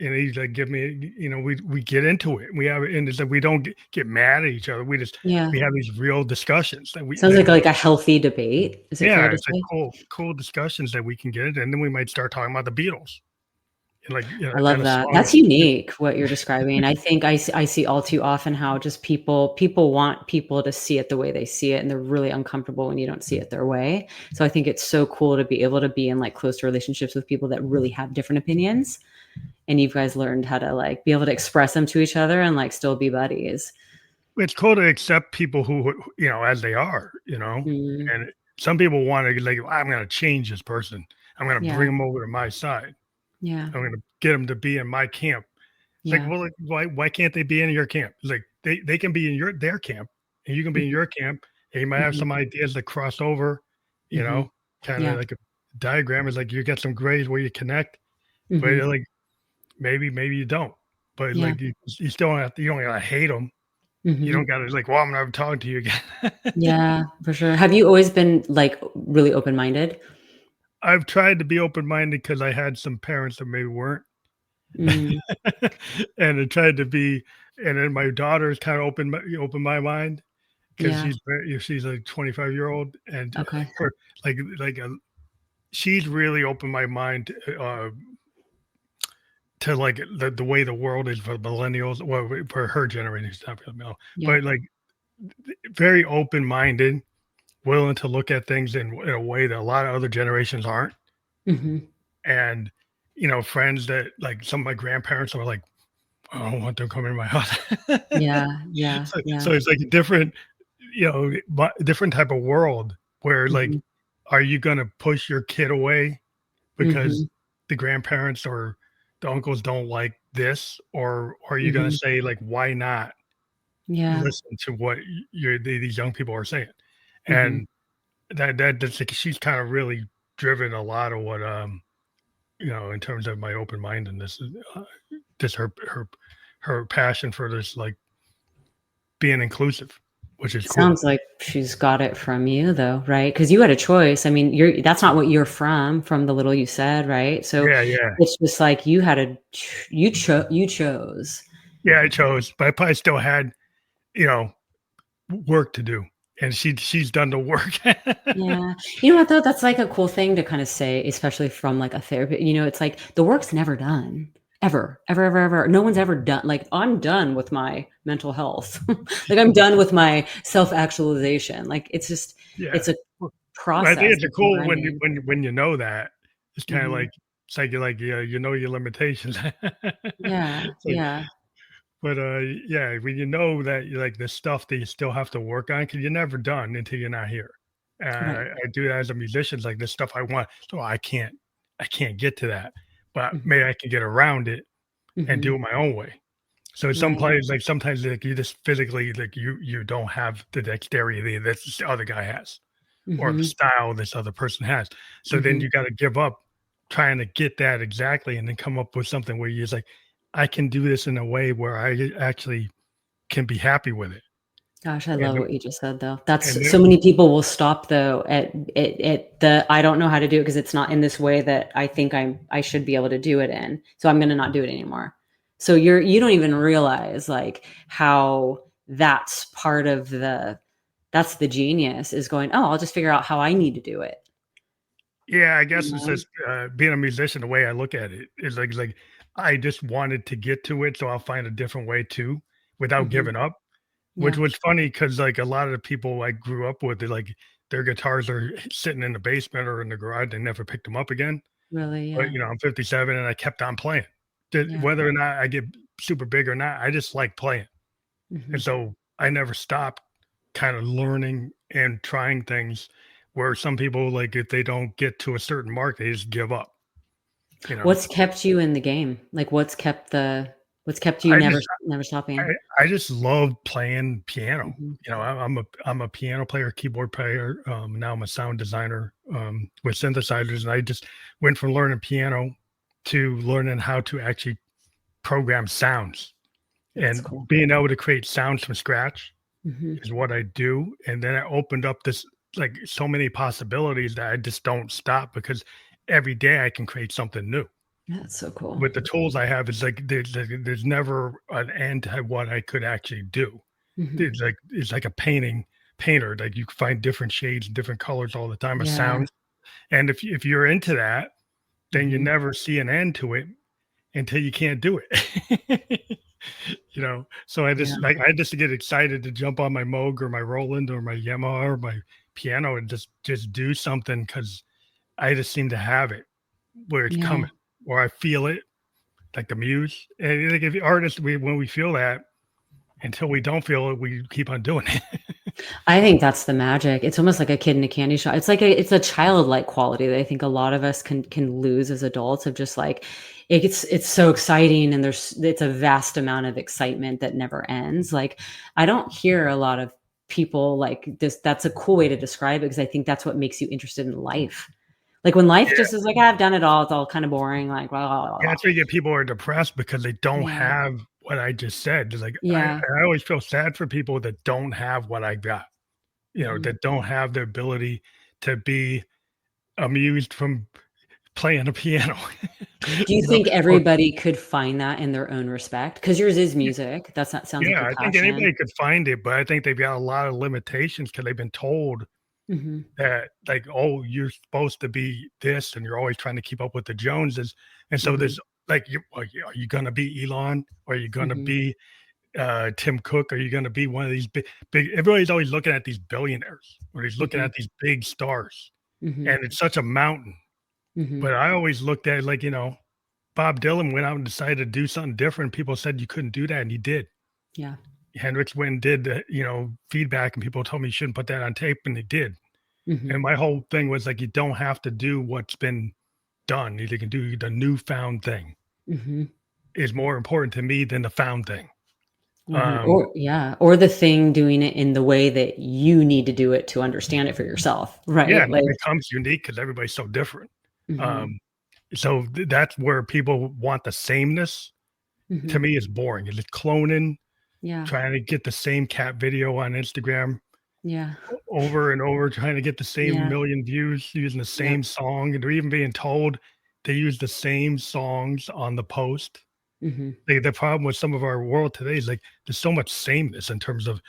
And he's like, give me, we get into it. We have, and it's like we don't get mad at each other. Yeah. We have these real discussions that Sounds like a healthy debate. Is it fair yeah, to it's like say? cool discussions that we can get into, and then we might start talking about the Beatles and like I and love a that. song. That's unique what you're describing. I think I see all too often how just people want people to see it the way they see it, and they're really uncomfortable when you don't see it their way. So I think it's so cool to be able to be in like close relationships with people that really have different opinions, and you guys learned how to like be able to express them to each other and like still be buddies. It's cool to accept people who as they are, Mm, and some people want to like, I'm going to change this person. I'm going to yeah, bring them over to my side. yeah, I'm going to get them to be in my camp. It's like, yeah, well, like, why can't they be in your camp? It's like they can be in their camp, and you can be in mhm, your camp, and you might have mhm, some ideas that cross over, you mhm, know, kind of yeah, like a diagram is like you get some grades where you connect, but mhm, like maybe you don't. But yeah, like you still don't have to, you don't gotta hate them. You don't mhm. gotta like, well, I'm never talking to you again. Yeah, for sure. Have you always been like really open-minded? I've tried to be open minded because I had some parents that maybe weren't. Mm, And I tried to be, and then my daughter's kind of open my mind because yeah, she's a 25-year-old, and okay. her like she's really opened my mind to like the way the world is for millennials, well, for her generation, it's not for the Yeah. but like very open minded, willing to look at things in a way that a lot of other generations aren't. Mhm. And friends that like some of my grandparents are like, I don't want them coming to my house. Yeah, yeah, So yeah. it's like a different, different type of world where like, Mhm, are you gonna push your kid away because mhm, the grandparents or the uncles don't like this, or are you gonna mhm. say like, why not Yeah. listen to what these young people are saying? Mhm. And that's like she's kind of really driven a lot of what in terms of my open mindedness, just her passion for this like being inclusive, which is cool. Sounds like she's got it from you though, right? Because you had a choice. I mean, that's not what you're from the little you said, right? So Yeah, yeah, it's just like you had a you chose. yeah. I chose, but I probably still had you know work to do, and she's done the work. Yeah. You know what though? That's like a cool thing to kind of say, especially from like a therapist. It's like the work's never done. Ever, ever, ever, ever. No one's ever done. Like I'm done with my mental health. Like I'm done with my self-actualization. Like Yeah. it's a Well, I think process. it's a It's never cool ending. when you know that. It's kinda Mhm. like it's like you're like, yeah, you know your limitations. Yeah. It's like Yeah. but, yeah, when you know that you like the stuff that you still have to work on, because 'cause you're never done until you're not here. And Right. I do that as a musician, it's like the stuff I want, so I can't get to that, but Mhm. maybe I can get around it and do Mhm. it my own way. So some Right. plays, like, sometimes, like, you just physically, like, you don't have the dexterity that this other guy has, or the Mhm. style this other person has. So then Mhm. you gotta give up trying to get that exactly and then come up with something where you're just like, "I can do this in a way where I actually can be happy with it." Gosh, I And love then what you just said, though. That's so then many people will stop though at the I don't know how to do it because it's not in this way that I think I should be able to do it in. So I'm going to not do it anymore. So you don't even realize like how that's part of that's the genius is going, "Oh, I'll just figure out how I need to do it." yeah, I You guess it's know? just, being a musician, the way I look at it is like, I just wanted to get to it, so I'll find a different way too, without Mhm. giving up. Which Yeah. was funny because like, a lot of the people I grew up with, they like their guitars are sitting in the basement or in the garage, they never picked them up again. Really, But, yeah. I'm 57 and I kept on playing. Yeah. Whether or not I get super big or not, I just like playing. And Mhm. so I never stopped kind of learning and trying things where some people, like, if they don't get to a certain mark, they just give up, you know? What's kept you in the game? Like, what's kept you I just never I stopping? I just love playing piano. Mhm. You know, I'm a piano player, keyboard player. Now I'm a sound designer with synthesizers, and I just went from learning piano to learning how to actually program sounds That's and cool. being able to create sounds from scratch Mhm. is what I do. And then I opened up this like so many possibilities that I just don't stop because every day I can create something new. That's so cool. With the tools I have, it's like there's never an end to what I could actually do. Mhm. It's like a painter. Like you can find different shades and different colors all the time of Yeah. sounds. And if you're into that, then you Mhm. never see an end to it until you can't do it. You know, so Yeah. I just get excited to jump on my Moog or my Roland or my Yamaha or my piano and just do something because I just seem to have it where it's Yeah. coming, or I feel it, like the muse. And like if artists, when we feel that, until we don't feel it, we keep on doing it. I think that's the magic. It's almost like a kid in a candy shop. It's a childlike quality that I think a lot of us can lose as adults of just like it's so exciting and it's a vast amount of excitement that never ends. Like I don't hear a lot of people like this. That's a cool way to describe it because I think that's what makes you interested in life. Like when life Yeah, just is like, I've done it all, it's all kind of boring, like blah, blah, blah, yeah, blah. that's why you get people who are depressed because they don't Yeah. have what I just said. It's like Yeah. I always feel sad for people that don't have what I got. You know, Mhm. that don't have the ability to be amused from playing a piano. Do you You know, think or everybody could find that in their own respect? Because yours is music. That's not sounds like yeah, your I think passion. anybody could find it, but I think they've got a lot of limitations because 'cause they've been told Mhm, that, like, "Oh, you're supposed to be this, and you're always trying to keep up with the Joneses," and so mhm, there's like, are you gonna be Elon? Are you gonna mhm, be, Tim Cook? Are you gonna be one of these big everybody's always looking at these billionaires, or he's looking mhm, at these big stars, mhm, and it's such a mountain, mhm. but I always looked at it like, Bob Dylan went out and decided to do something different. People said you couldn't do that, and he did. Yeah. Hendrix went and did, feedback, and people told me you shouldn't put that on tape, and they did. And Mhm, my whole thing was like, you don't have to do what's been done. You can do the newfound thing mhm, is more important to me than the found thing. mhm. Um, Or yeah, or the thing doing it in the way that you need to do it to understand it for yourself, yeah, right? and it Like becomes unique because everybody's so different. mhm, Um, so that's where people want the sameness. To mhm. me, is boring. It's cloning, Yeah, trying to get the same cat video on Instagram yeah, over and over, trying to get the same yeah, million views using the yep, same song, and they're even being told they use the same songs on the post. mhm. The problem with some of our world today is like there's so much sameness in terms of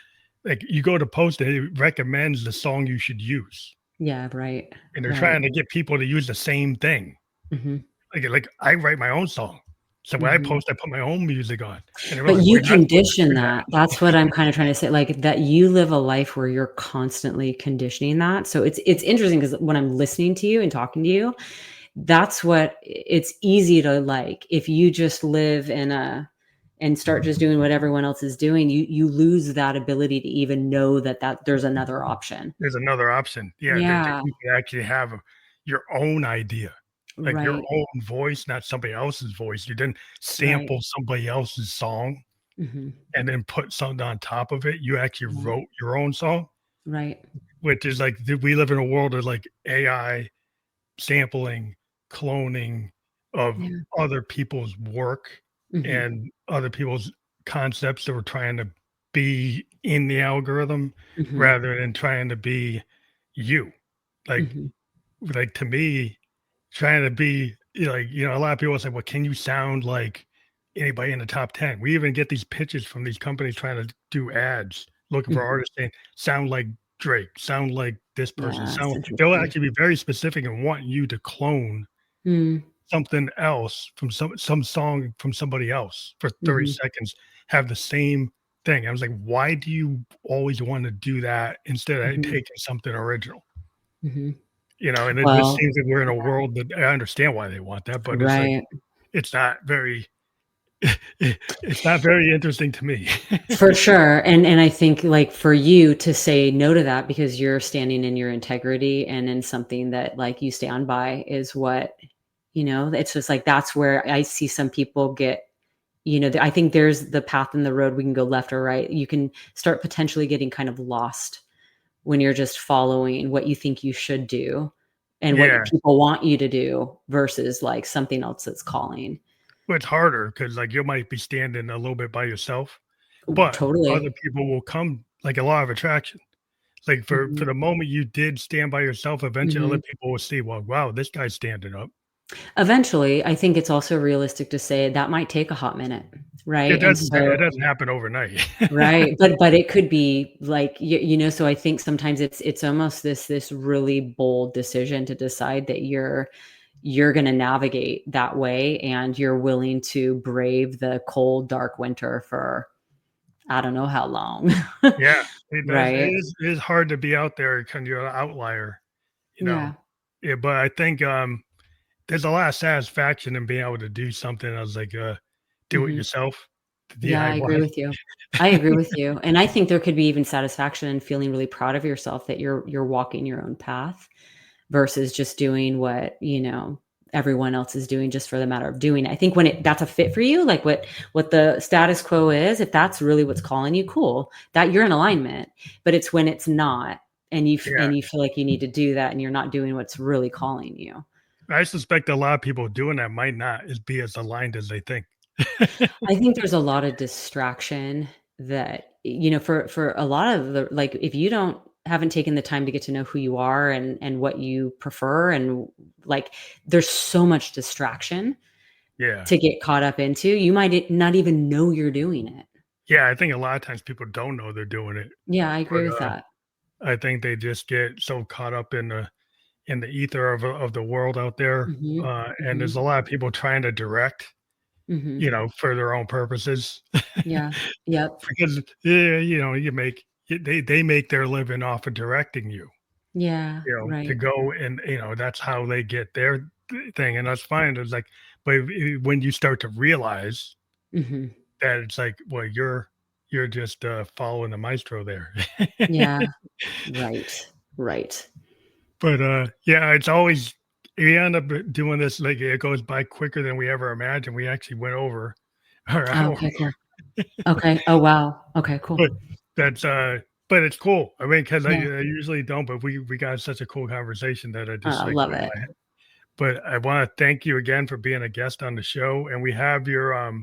like you go to post and it recommends the song you should use, Yeah, right, and they're right. trying to get people to use the same thing. Mhm, Like I write my own song, so when I mhm. post, I put my own music on, and But everyone's like, you "We're not supposed to condition do that. That's what I'm kinda trying to say, like, that you live a life where you're constantly conditioning that. So it's interesting because when I'm listening to you and talking to you, that's what it's easy to, like, if you just live in a and start just doing what everyone else is doing, you lose that ability to even know that there's another option. there's another option." Yeah, that Yeah, you can actually have your own idea, like your right, own voice, not somebody else's voice. You didn't right. sample somebody else's song Mhm. and then put something on top of it. You actually Right, wrote your own song. right. Which is like we live in a world of like AI sampling, cloning of Yeah. other people's work Mhm, and other people's concepts that we're trying to be in the algorithm mhm, rather than trying to be you. Like mhm, like to me, trying to be a lot of people say, "Well, can you sound like anybody in the top 10?" We even get these pitches from these companies trying to do ads, looking for mhm. artists saying, "Sound like Drake, sound like this person, Yeah, it's sound." They'll interesting. actually be very specific and want you to clone Mm, something else from some song from somebody else for 30 mhm, seconds, have the same thing. I was like, "Why do you always wanna do that instead of mhm, taking something original?" mhm. And it just Well, seems that we're in a yeah, world that I understand why they want that, but it's like right. it's not very It's not very interesting to me. For sure, and I think, like, for you to say no to that because you're standing in your integrity and in something that, like, you stand by is what, it's just like that's where I see some people get, I think there's the path in the road, we can go left or right. You can start potentially getting kind of lost when you're just following what you think you should do and what Yeah, people want you to do versus, like, something else that's calling. but it's harder because like, you might be standing a little bit by yourself, but Totally. other people will come like a law of attraction. Like, for Mhm. the moment you did stand by yourself, eventually other Mhm. people will see, "Well, wow, this guy's standing up." Eventually, I think it's also realistic to say that might take a hot minute, right? And It so doesn't happen overnight. right, but it could be like, so I think sometimes it's almost this really bold decision to decide that you're gonna navigate that way, and you're willing to brave the cold, dark winter for I don't know how long. Yeah, it does. Right? It is hard to be out there kind of you're an outlier, you know? Yeah. Yeah, but I think, there's a lot of satisfaction in being able to do something as like, do it Mhm. yourself, the Yeah, I agree DIY. with you. I agree with you, and I think there could be even satisfaction in feeling really proud of yourself that you're walking your own path versus just doing what, everyone else is doing just for the matter of doing it. I think when that's a fit for you, like what the status quo is, if that's really what's calling you, cool. That you're in alignment. But it's when it's not and Yeah, you feel like you need to do that and you're not doing what's really calling you. I suspect a lot of people doing that might not as be as aligned as they think. I think there's a lot of distraction that, for a lot of the like, if you don't haven't taken the time to get to know who you are and what you prefer and like, there's so much distraction Yeah. to get caught up into, you might not even know you're doing it. Yeah, I think a lot of times people don't know they're doing it, Yeah, I but, agree with that. I think they just get so caught up in the ether of the world out there, Mhm, and there's mhm, a lot of people trying to direct, mhm. for their own purposes. Yeah, yep. Because, yeah, they make their living off of directing you, Yeah, to right. go and, that's how they get their thing, and that's fine. It's like, but when you start to realize Mhm. that it's like, well, you're just, following the maestro there. Yeah, right, right. But, yeah, it's always we end up doing this, like, it goes by quicker than we ever imagined. We actually went over our hour, Okay, cool. Okay. Oh, wow. Okay, cool. but that's, but it's cool. I mean, because I Yeah. usually don't, but we got such a cool conversation that I just, I like, love went in it. my head. But I wanna thank you again for being a guest on the show, and we have your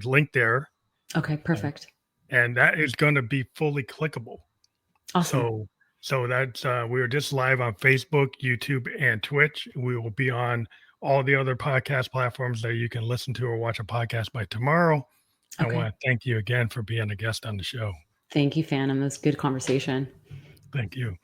link there, Okay, um, perfect. and that is gonna be fully clickable. Awesome. So that's we are just live on Facebook, YouTube, and Twitch. We will be on all the other podcast platforms that you can listen to or watch a podcast by tomorrow. I Okay. want to thank you again for being a guest on the show. Thank you, Phantom. It was a good conversation. Thank you.